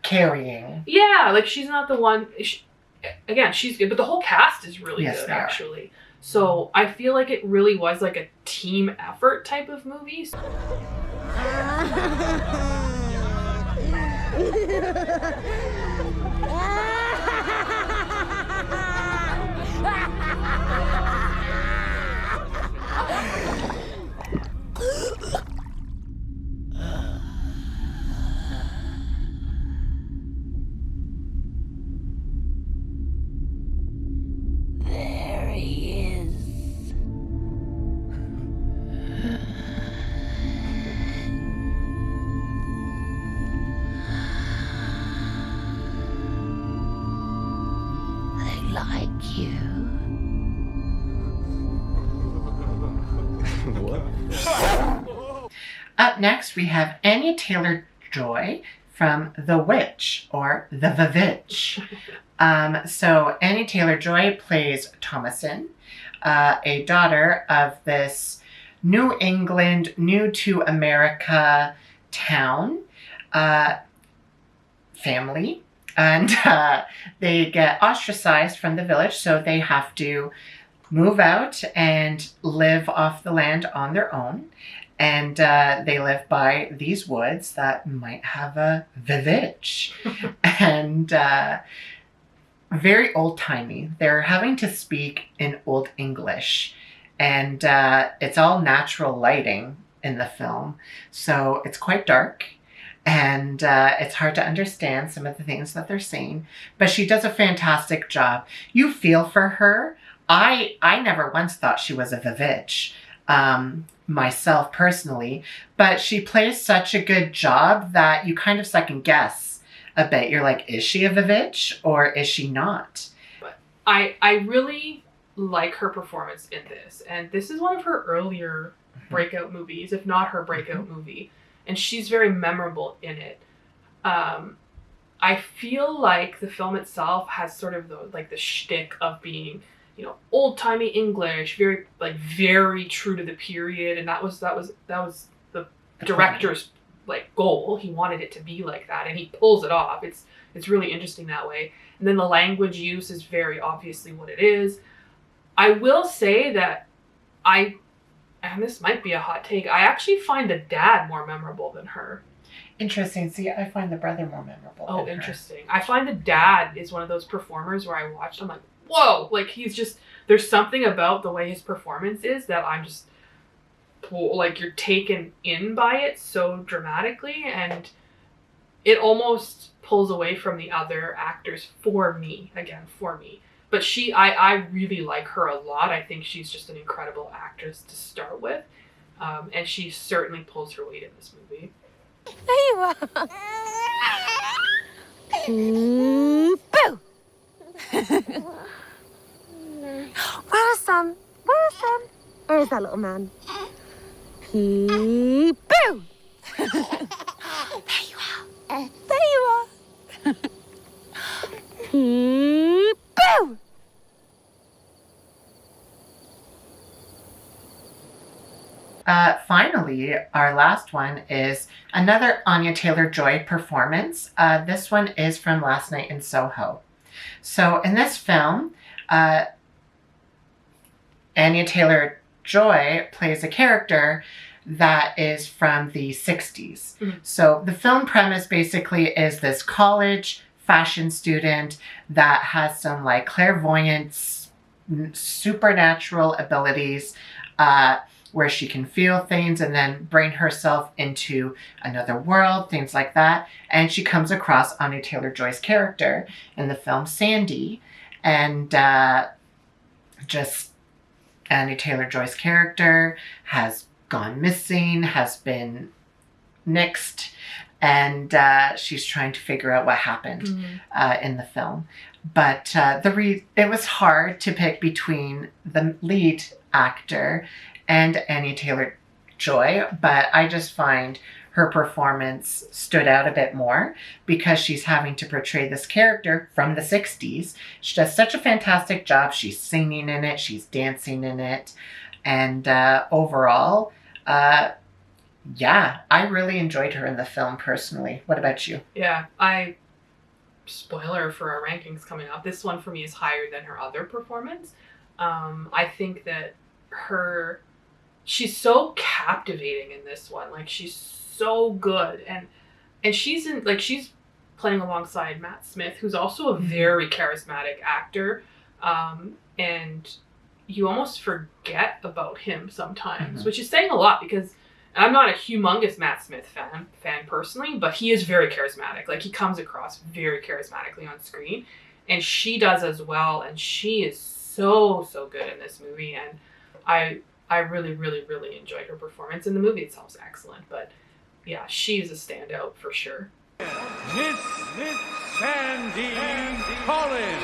carrying. Yeah, like she's not the one. Again, she's good, but the whole cast is really good, actually. So I feel like it really was like a team effort type of movie. There he is. They like you. What? Up next, we have Anya Taylor-Joy from The Witch, or The Vavitch. So Anya Taylor-Joy plays Thomasin, a daughter of this New England, new to America town family. And they get ostracized from the village, so they have to move out and live off the land on their own. And they live by these woods that might have a vavitch. And very old-timey. They're having to speak in Old English. And it's all natural lighting in the film. So it's quite dark. And it's hard to understand some of the things that they're saying. But she does a fantastic job. You feel for her. I never once thought she was a vavitch. Myself personally, but she plays such a good job that you kind of second guess a bit. You're like, is she a vavitch or is she not? But I really like her performance in this, and this is one of her earlier breakout movies, if not her breakout movie, and she's very memorable in it. I feel like the film itself has sort of the shtick of being, you know, old-timey English, very true to the period, and that was the director's goal. He wanted it to be like that, and he pulls it off. It's really interesting that way. And then the language use is very obviously what it is. I will say that and this might be a hot take, I actually find the dad more memorable than her. Interesting. See, I find the brother more memorable. Oh, interesting. I find the dad is one of those performers where I watched, I'm like, whoa, like he's just, there's something about the way his performance is that I'm just, like, you're taken in by it so dramatically, and it almost pulls away from the other actors for me. But I really like her a lot. I think she's just an incredible actress to start with. And she certainly pulls her weight in this movie. There you are. Boo! Where are some? Where is that little man? Peep! Boo! There you are. Peep! Boo! Finally, our last one is another Anya Taylor-Joy performance. This one is from Last Night in Soho. So in this film, Anya Taylor-Joy plays a character that is from the 60s. Mm-hmm. So the film premise basically is this college fashion student that has some like clairvoyance, supernatural abilities, where she can feel things and then bring herself into another world, things like that. And she comes across Anya Taylor-Joy's character in the film Sandy. And just Anya Taylor-Joy's character has gone missing, has been nixed, and she's trying to figure out what happened in the film. But it was hard to pick between the lead actor and Anya Taylor-Joy, but I just find her performance stood out a bit more because she's having to portray this character from the 60s. She does such a fantastic job. She's singing in it, she's dancing in it, and overall, yeah, I really enjoyed her in the film personally. What about you? Yeah, spoiler for our rankings coming up, this one for me is higher than her other performance. I think that she's so captivating in this one. Like, she's so good. And she's playing alongside Matt Smith, who's also a very charismatic actor. And you almost forget about him sometimes, which is saying a lot because I'm not a humongous Matt Smith fan personally, but he is very charismatic. Like, he comes across very charismatically on screen, and she does as well. And she is so good in this movie. And I really, really, really enjoyed her performance. And the movie itself is excellent, but yeah, she's a standout for sure. Miss Sandy Collins.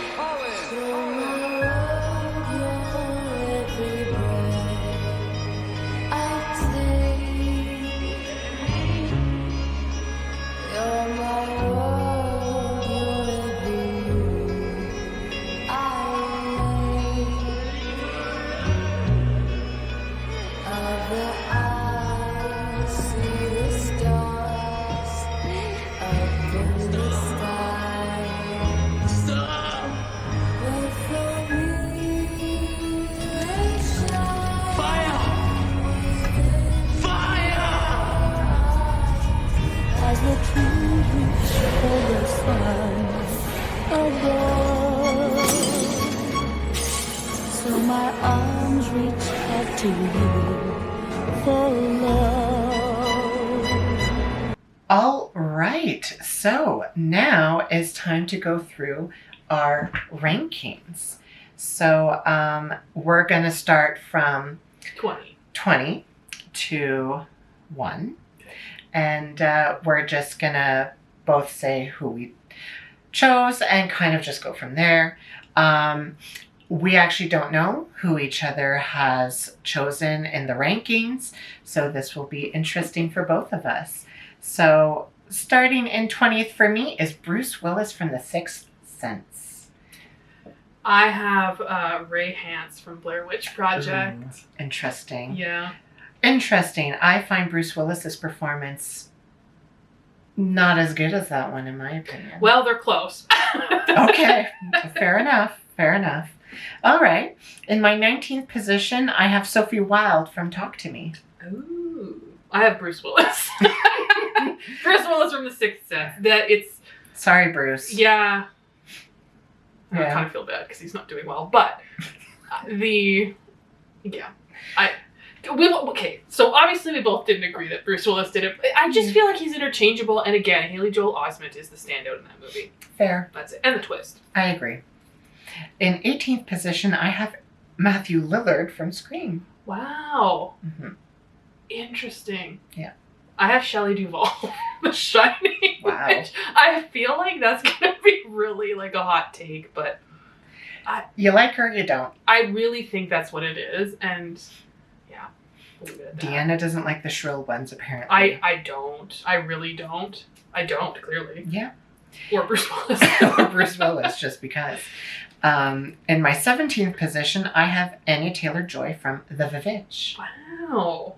So my arms reach out to you for love. All right, so now is time to go through our rankings. So we're going to start from 20 to 1. And we're just going to both say who we chose and kind of just go from there. We actually don't know who each other has chosen in the rankings, so this will be interesting for both of us. So starting in 20th for me is Bruce Willis from The Sixth Sense. I have Ray Hance from Blair Witch Project. Ooh, interesting. Yeah. Interesting. I find Bruce Willis's performance not as good as that one, in my opinion. Well, they're close. Okay. Fair enough. All right. In my 19th position, I have Sophie Wilde from Talk to Me. Ooh. I have Bruce Willis. Bruce Willis from The Sixth Sense. Sorry, Bruce. Yeah. I kind of feel bad because he's not doing well. But Okay, so obviously we both didn't agree that Bruce Willis did it. But I just feel like he's interchangeable. And again, Haley Joel Osment is the standout in that movie. Fair. That's it. And the twist. I agree. In 18th position, I have Matthew Lillard from Scream. Wow. Mm-hmm. Interesting. Yeah. I have Shelley Duvall from The Shining. Wow. Which I feel like that's going to be really like a hot take, but... You like her, you don't. I really think that's what it is, and yeah. We'll leave it at that. Deanna doesn't like the shrill ones, apparently. I don't. I really don't. I don't, clearly. Yeah. Or Bruce Willis. Or Bruce Willis, just because. In my 17th position, I have Anya Taylor-Joy from The Vivitch. Wow.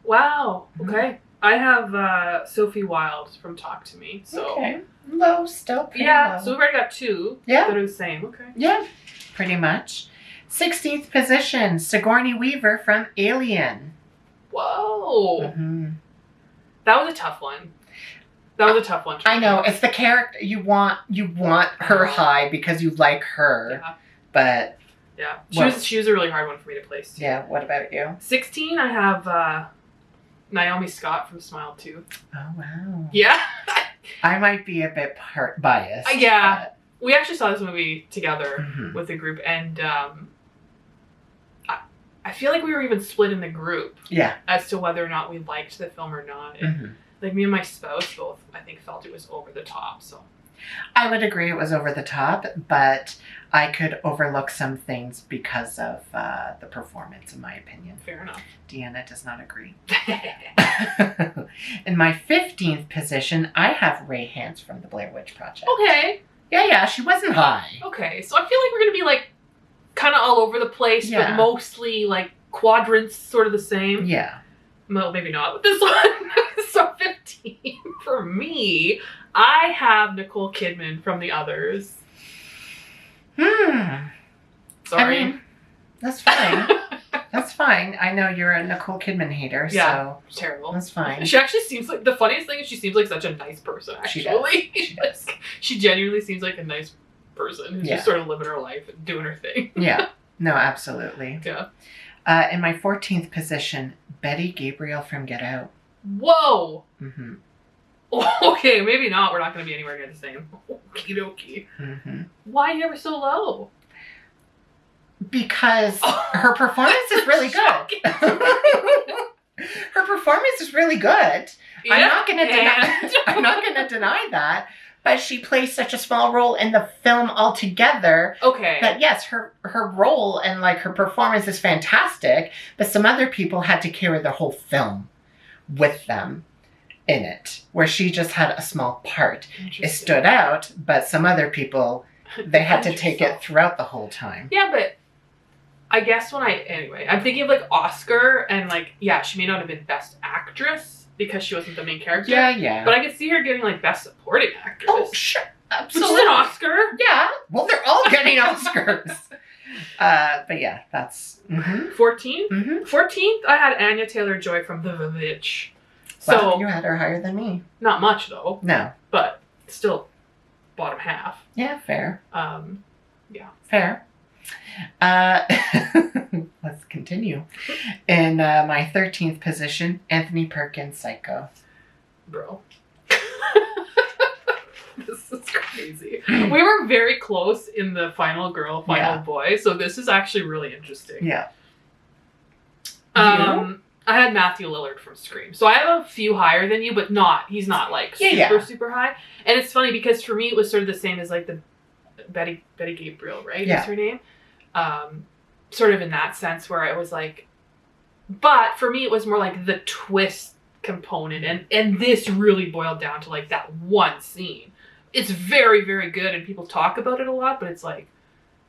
Wow. Okay. I have Sophie Wilde from Talk to Me. So. Okay. Low, still pretty low. So we've already got two that are the same. Okay. Yeah, pretty much. 16th position, Sigourney Weaver from Alien. Whoa. Mm-hmm. That was a tough one. I know. It's the character you want her high because you like her. Yeah. But yeah. She was a really hard one for me to place too. Yeah, what about you? 16, I have Naomi Scott from Smile 2. Oh wow. Yeah. I might be a bit biased. Yeah. But... We actually saw this movie together Mm-hmm. with a group, and I feel like we were even split in the group. Yeah. As to whether or not we liked the film or not. Mm-hmm. Like, me and my spouse both, I think, felt it was over the top, so. I would agree it was over the top, but I could overlook some things because of the performance, in my opinion. Fair enough. Deanna does not agree. In my 15th position, I have Ray Hance from the Blair Witch Project. Okay. Yeah, she wasn't high. Okay, so I feel like we're going to be, like, kind of all over the place, but mostly, like, quadrants sort of the same. Yeah. Well, maybe not with this one. So 15, for me, I have Nicole Kidman from The Others. Sorry. I mean, that's fine. That's fine. I know you're a Nicole Kidman hater, so... terrible. That's fine. She actually seems like... The funniest thing is she seems like such a nice person, actually. She does. She genuinely seems like a nice person who's just sort of living her life and doing her thing. Yeah. No, absolutely. Yeah. In my 14th position, Betty Gabriel from Get Out. Whoa! Mm-hmm. Okay, maybe not. We're not going to be anywhere near the same. Okie dokie. Mm-hmm. Why are you so low? Because her performance is really good. Her performance is really good. Yeah, I'm not going to deny that. But she plays such a small role in the film altogether. Okay. That yes, her role and like her performance is fantastic, but some other people had to carry the whole film with them in it, where she just had a small part. It stood out, but some other people, they had to take it throughout the whole time. Yeah, but I guess I'm thinking of like Oscar and like, yeah, she may not have been Best Actress because she wasn't the main character. Yeah. But I could see her getting like Best Supporting Actress. Oh, sure. Absolutely. Which is an Oscar. Yeah. Well, they're all getting Oscars. But yeah, that's... 14th? Mm-hmm. 14th, I had Anya Taylor-Joy from The Vivitch. Well, So you had her higher than me. Not much, though. No. But still bottom half. Yeah, fair. Yeah. Fair. Let's continue. In my 13th position, Anthony Perkins, Psycho. Bro. This is crazy. We were very close in the final girl, final boy, so this is actually really interesting. Yeah. I had Matthew Lillard from Scream. So I have a few higher than you, but he's not like super high. And it's funny because for me it was sort of the same as like the Betty Gabriel, right? Yeah. Is her name? Sort of in that sense where it was like, but for me it was more like the twist component, and this really boiled down to like that one scene. It's very, very good and people talk about it a lot, but it's like,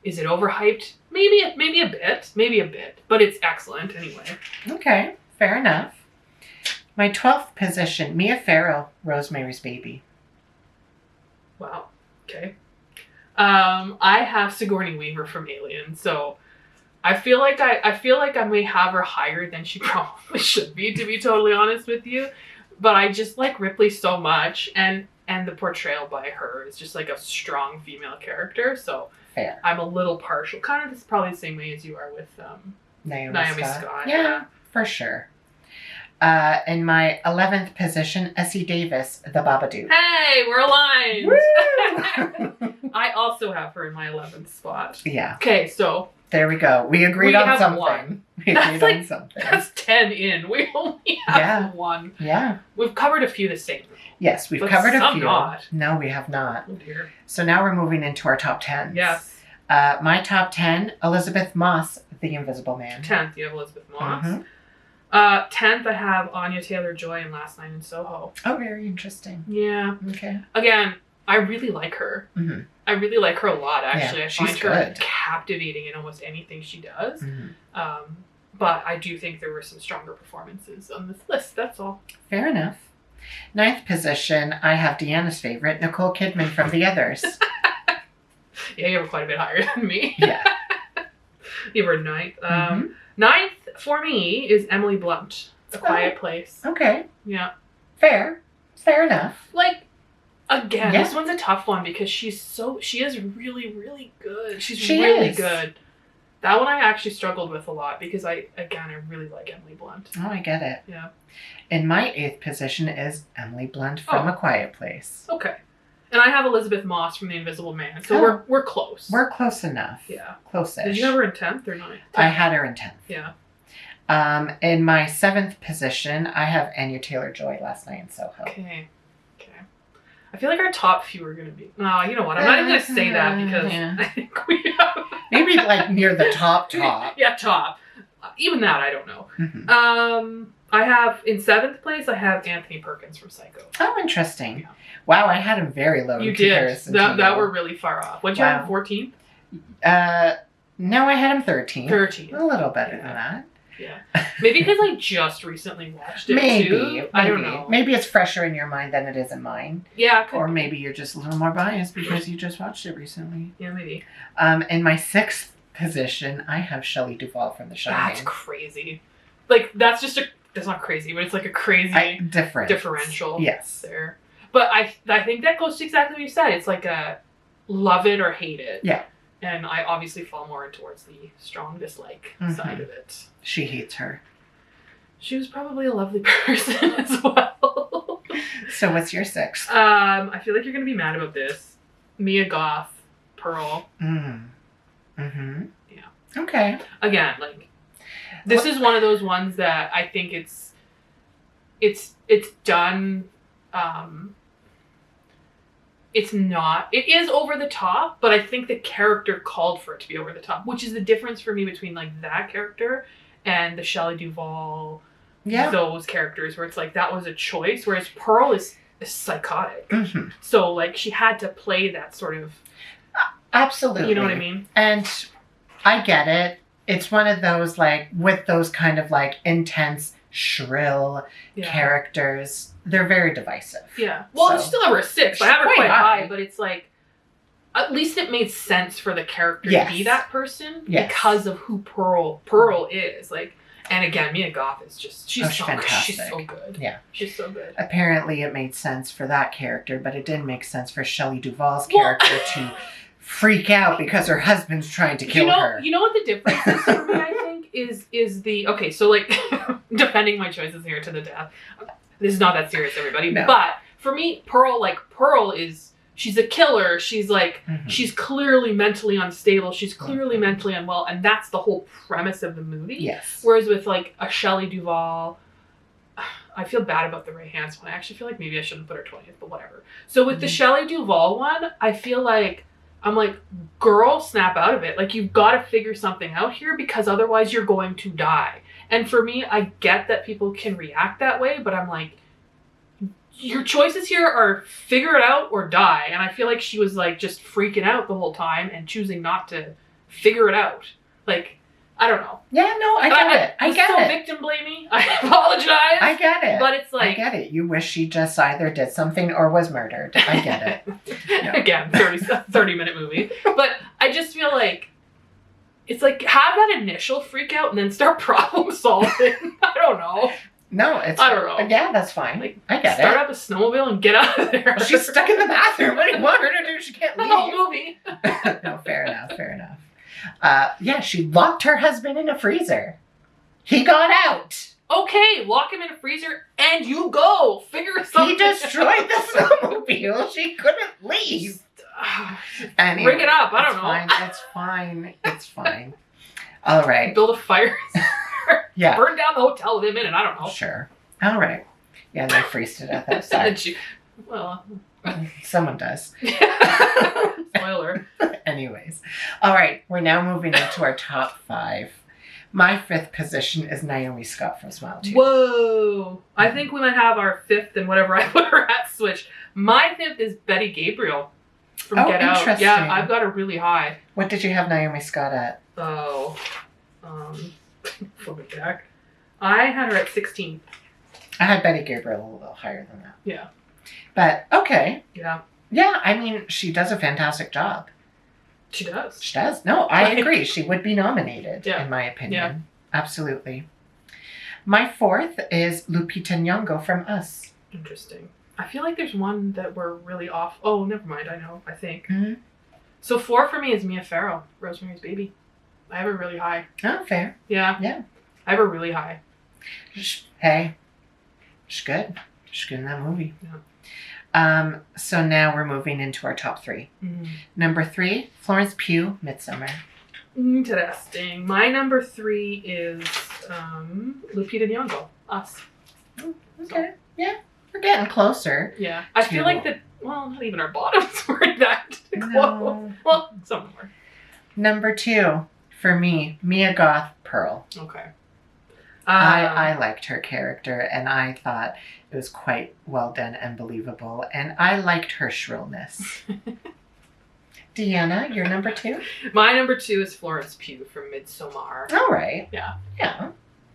is it overhyped? Maybe a bit, but it's excellent anyway. Okay, fair enough. My 12th position, Mia Farrow, Rosemary's Baby. Wow. Okay. I have Sigourney Weaver from Alien, so I feel like I may have her higher than she probably should be, to be totally honest with you. But I just like Ripley so much, and the portrayal by her is just like a strong female character, so fair. I'm a little partial. Kind of probably the same way as you are with Naomi Scott. Yeah, For sure. In my 11th position, Essie Davis, The Babadook. Hey, we're aligned. Woo! I also have her in my 11th spot. Yeah. Okay, so there we go. We agreed on have something. one. We agreed on something. That's 10 in. We only have one. Yeah. We've covered a few the same. Yes, we've But covered a some few. not. No, we have not. Oh dear. So now we're moving into our top 10s. Yes. My top 10, Elizabeth Moss, The Invisible Man. 10th, you have Elizabeth Moss. Mhm. 10th, I have Anya Taylor-Joy in Last Night in Soho. Oh, very interesting. Yeah. Okay. Again, I really like her. Mm-hmm. I really like her a lot, actually. Yeah, I find she's her good. captivating in almost anything she does. Mhm. But I do think there were some stronger performances on this list, that's all. Fair enough. 9th position, I have Deanna's favorite, Nicole Kidman from The Others. Yeah, you have her quite a bit higher than me. Yeah. You have her 9th. 9th for me is Emily Blunt, A Quiet Place. Okay. Yeah. Fair. Fair enough. Like, again, Yeah. this one's a tough one because she is really, really good. She is. good. That one I actually struggled with a lot because I really like Emily Blunt. Oh, I get it. Yeah. In my 8th position is Emily Blunt from A Quiet Place. Okay. And I have Elizabeth Moss from The Invisible Man, so we're close. We're close enough. Yeah. Close-ish. Did you have her in 10th or 9th? I had her in 10th. Yeah. In my 7th position, I have Anya Taylor-Joy, Last Night in Soho. Okay. I feel like our top few are going to be... No, you know what? I'm not even going to say that because I think we have... Maybe like near the top. Yeah, top. Even that, I don't know. Mm-hmm. I have, in 7th place, I have Anthony Perkins from Psycho. Oh, interesting. Wow, I had him very low You in did. comparison That were really far off. What'd you have, 14th? No, I had him 13. 13. A little better than that. Yeah. Maybe because I just recently watched it, too. I don't know. Maybe it's fresher in your mind than it is in mine. Yeah. Or maybe you're just a little more biased because you just watched it recently. Yeah, maybe. In my 6th position, I have Shelley Duvall from The Shining. That's crazy. Like, that's not crazy, but it's like a crazy differential. Yes. There. But I think that goes to exactly what you said. It's like a love it or hate it. Yeah. And I obviously fall more towards the strong dislike side of it. She hates her. She was probably a lovely person as well. So what's your 6th? I feel like you're going to be mad about this. Mia Goth, Pearl. Mm-hmm. Yeah. Okay. Again, like, this is one of those ones that I think it's done... it is over the top, but I think the character called for it to be over the top, which is the difference for me between like that character and the Shelley Duvall, those characters where it's like that was a choice, whereas Pearl is psychotic. Mm-hmm. So like she had to play that sort of... Absolutely. You know what I mean? And I get it. It's one of those like, with those kind of like intense, shrill characters, they're very divisive. Yeah. Well, it's still over a 6. I have her quite quite high. high, but it's like, at least it made sense for the character to be that person because of who Pearl is. Like, and again, Mia Goth is just, she's fantastic. She's so good. Yeah. She's so good. Apparently it made sense for that character, but it didn't make sense for Shelley Duvall's character to freak out because her husband's trying to kill her. You know what the difference is for me, I think, is the... Okay, so like, defending my choices here to the death. This is not that serious, everybody. No. But for me, Pearl is... She's a killer. She's like... She's clearly mentally unstable. She's clearly mentally unwell. And that's the whole premise of the movie. Yes. Whereas with like a Shelley Duvall... I feel bad about the Ray Hans one. I actually feel like maybe I shouldn't put her 20th, but whatever. So with the Shelley Duvall one, I feel like... I'm like, girl, snap out of it. Like, you've got to figure something out here because otherwise you're going to die. And for me, I get that people can react that way, but I'm like, your choices here are figure it out or die. And I feel like she was like just freaking out the whole time and choosing not to figure it out. Like, I don't know. Yeah, no, I get it. I get it. Victim blamey. I apologize. I get it. But it's like... I get it. You wish she just either did something or was murdered. I get it. No. Again, 30-minute movie. But I just feel like it's like have that initial freak out and then start problem solving. I don't know. No, it's... I don't know. Yeah, that's fine. Like, I get start it. up a snowmobile and get out of there. She's stuck in the bathroom. What do you want her to do? She can't leave. The whole movie. No, fair enough. Fair enough. Yeah, she locked her husband in a freezer. He got out. Okay, lock him in a freezer and you go. Figure something He destroyed the snowmobile. She couldn't leave. Anyway, Bring it up. I don't know. Fine. It's fine. It's fine. All right. Build a fire. Yeah. Burn down the hotel with him in it. I don't know. Sure. All right. Yeah, they freeze to death outside. Well, someone does. Spoiler. Anyways. All right. We're now moving into our top 5. My 5th position is Naomi Scott from Smile 2. Whoa. I think we might have our 5th and whatever I put her at switch. My 5th is Betty Gabriel from Get Out. Interesting. Yeah, I've got her really high. What did you have Naomi Scott at? Oh. Flip it back. I had her at 16. I had Betty Gabriel a little higher than that. Yeah. But, okay. Yeah. Yeah, I mean, she does a fantastic job. She does. She does. No, I agree. She would be nominated, in my opinion. Yeah. Absolutely. My 4th is Lupita Nyong'o from Us. Interesting. I feel like there's one that we're really off. Oh, never mind. I know. I think. Mm-hmm. So 4 for me is Mia Farrow, Rosemary's Baby. I have her really high. Oh, fair. Yeah. Yeah. I have her really high. Hey, she's good. She's good in that movie. Yeah. So now we're moving into our top 3. Mm-hmm. Number 3, Florence Pugh, Midsommar. Interesting. My number 3 is Lupita Nyong'o, Us. Okay. Yeah, we're getting closer. Yeah. I feel like that, well, not even our bottoms were that close. Well, some were. Number 2, for me, Mia Goth, Pearl. Okay. I liked her character, and I thought it was quite well done and believable, and I liked her shrillness. Deanna, your number 2? My number 2 is Florence Pugh from Midsommar. All right. Yeah. Yeah.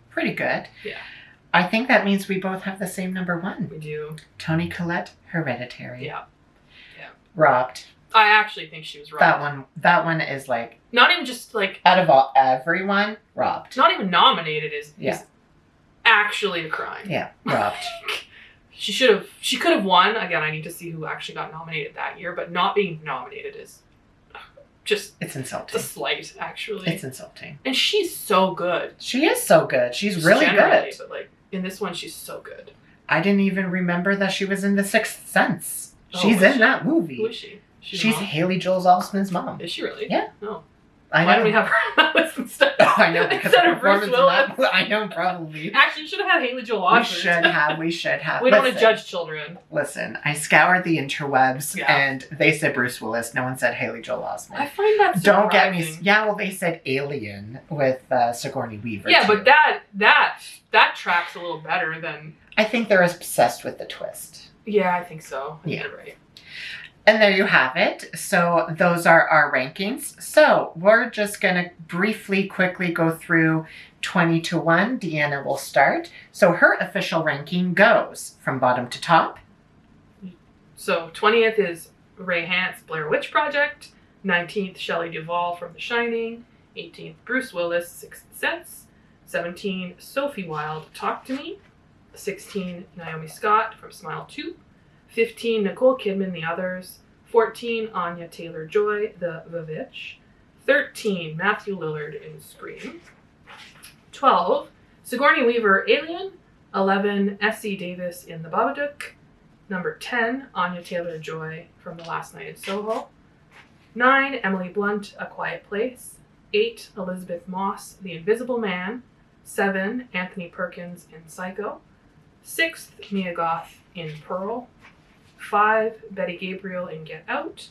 Pretty good. Yeah. I think that means we both have the same number 1. We do. Toni Collette, Hereditary. Yeah. Yeah. Robbed. I actually think she was robbed. That one is like, not even just like, out of everyone, robbed. Not even nominated is actually a crime. Yeah, robbed. She could have won. Again, I need to see who actually got nominated that year, but not being nominated is just, it's insulting. It's a slight, actually. It's insulting. And she's so good. She is so good. She's really good. But like in this one, she's so good. I didn't even remember that she was in The Sixth Sense. Oh, She's in that movie. Who is she? She's Haley Joel Osment's mom. Is she really? Yeah. Oh. I know. Why don't we have her on that list instead? I know, because instead the of Bruce performance Willis. I know, probably. Actually, you should have had Haley Joel Osment. We should have. We don't want to judge children. Listen, I scoured the interwebs and they said Bruce Willis. No one said Haley Joel Osment. I find that surprising. Don't get me. Yeah, well, they said Alien with Sigourney Weaver. Yeah, too. but that tracks a little better than. I think they're obsessed with the twist. Yeah, I think so. Yeah. You're right. And there you have it. So those are our rankings. So we're just going to quickly go through 20 to 1. Deanna will start. So her official ranking goes from bottom to top. So 20th is Ray Hant's Blair Witch Project. 19th, Shelley Duvall from The Shining. 18th, Bruce Willis, Sixth Sense. 17, Sophie Wilde, Talk to Me. 16, Naomi Scott from Smile 2. 15, Nicole Kidman, The Others. 14, Anya Taylor-Joy, The Vavitch. 13, Matthew Lillard in Scream. 12, Sigourney Weaver, Alien. 11, Essie Davis in The Babadook. Number 10, Anya Taylor-Joy from The Last Night in Soho. 9, Emily Blunt, A Quiet Place. 8, Elizabeth Moss, The Invisible Man. 7, Anthony Perkins in Psycho. 6th, Mia Goth in Pearl. 5, Betty Gabriel in Get Out.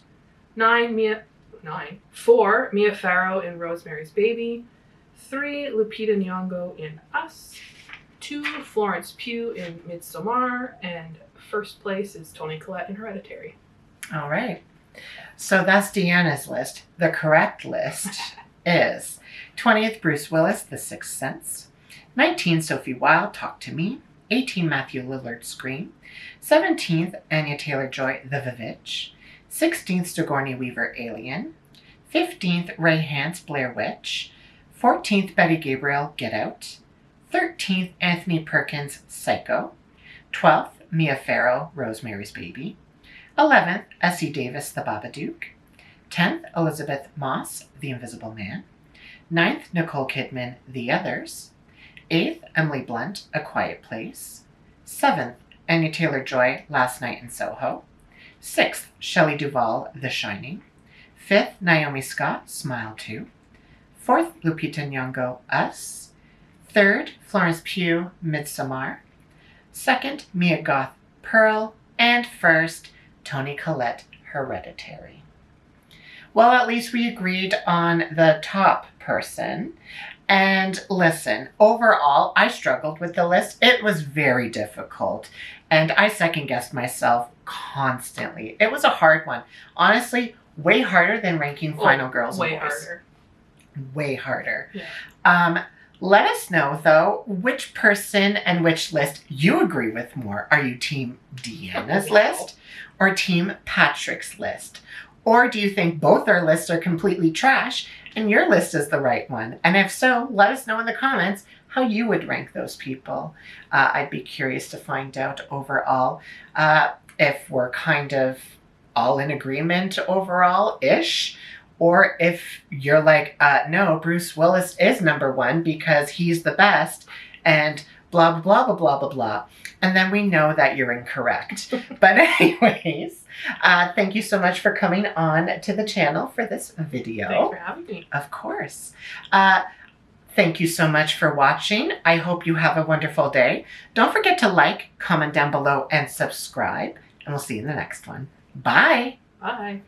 4, Mia Farrow in Rosemary's Baby. 3, Lupita Nyong'o in Us. 2, Florence Pugh in Midsommar. And first place is Toni Collette in Hereditary. All right. So that's Deanna's list. The correct list is 20th, Bruce Willis, The Sixth Sense. 19, Sophie Wilde, Talk to Me. 18, Matthew Lillard, Scream. 17th, Anya Taylor-Joy, The Vavitch. 16th, Sigourney Weaver, Alien. 15th, Ray Hant's Blair Witch. 14th, Betty Gabriel, Get Out. 13th, Anthony Perkins, Psycho. 12th, Mia Farrow, Rosemary's Baby. 11th, Essie Davis, The Babadook. 10th, Elizabeth Moss, The Invisible Man. 9th, Nicole Kidman, The Others. 8th, Emily Blunt, A Quiet Place. 7th, Anya Taylor-Joy, Last Night in Soho. 6th, Shelley Duvall, The Shining. 5th, Naomi Scott, Smile 2. 4th, Lupita Nyong'o, Us. 3rd, Florence Pugh, Midsommar. 2nd, Mia Goth, Pearl. And 1st, Toni Collette, Hereditary. Well, at least we agreed on the top person. And listen, overall, I struggled with the list. It was very difficult. And I second-guessed myself constantly. It was a hard one. Honestly, way harder than ranking Final Girls and Boys. Way harder. Way harder. Yeah. Let us know, though, which person and which list you agree with more. Are you Team Deanna's list or Team Patrick's list? Or do you think both our lists are completely trash and your list is the right one? And if so, let us know in the comments how you would rank those people. I'd be curious to find out overall if we're kind of all in agreement overall-ish, or if you're like, no, Bruce Willis is number one because he's the best, and blah, blah, blah, blah, blah, blah. And then we know that you're incorrect. But anyways, thank you so much for coming on to the channel for this video. Thanks for having me. Of course. Thank you so much for watching. I hope you have a wonderful day. Don't forget to like, comment down below, and subscribe. And we'll see you in the next one. Bye. Bye.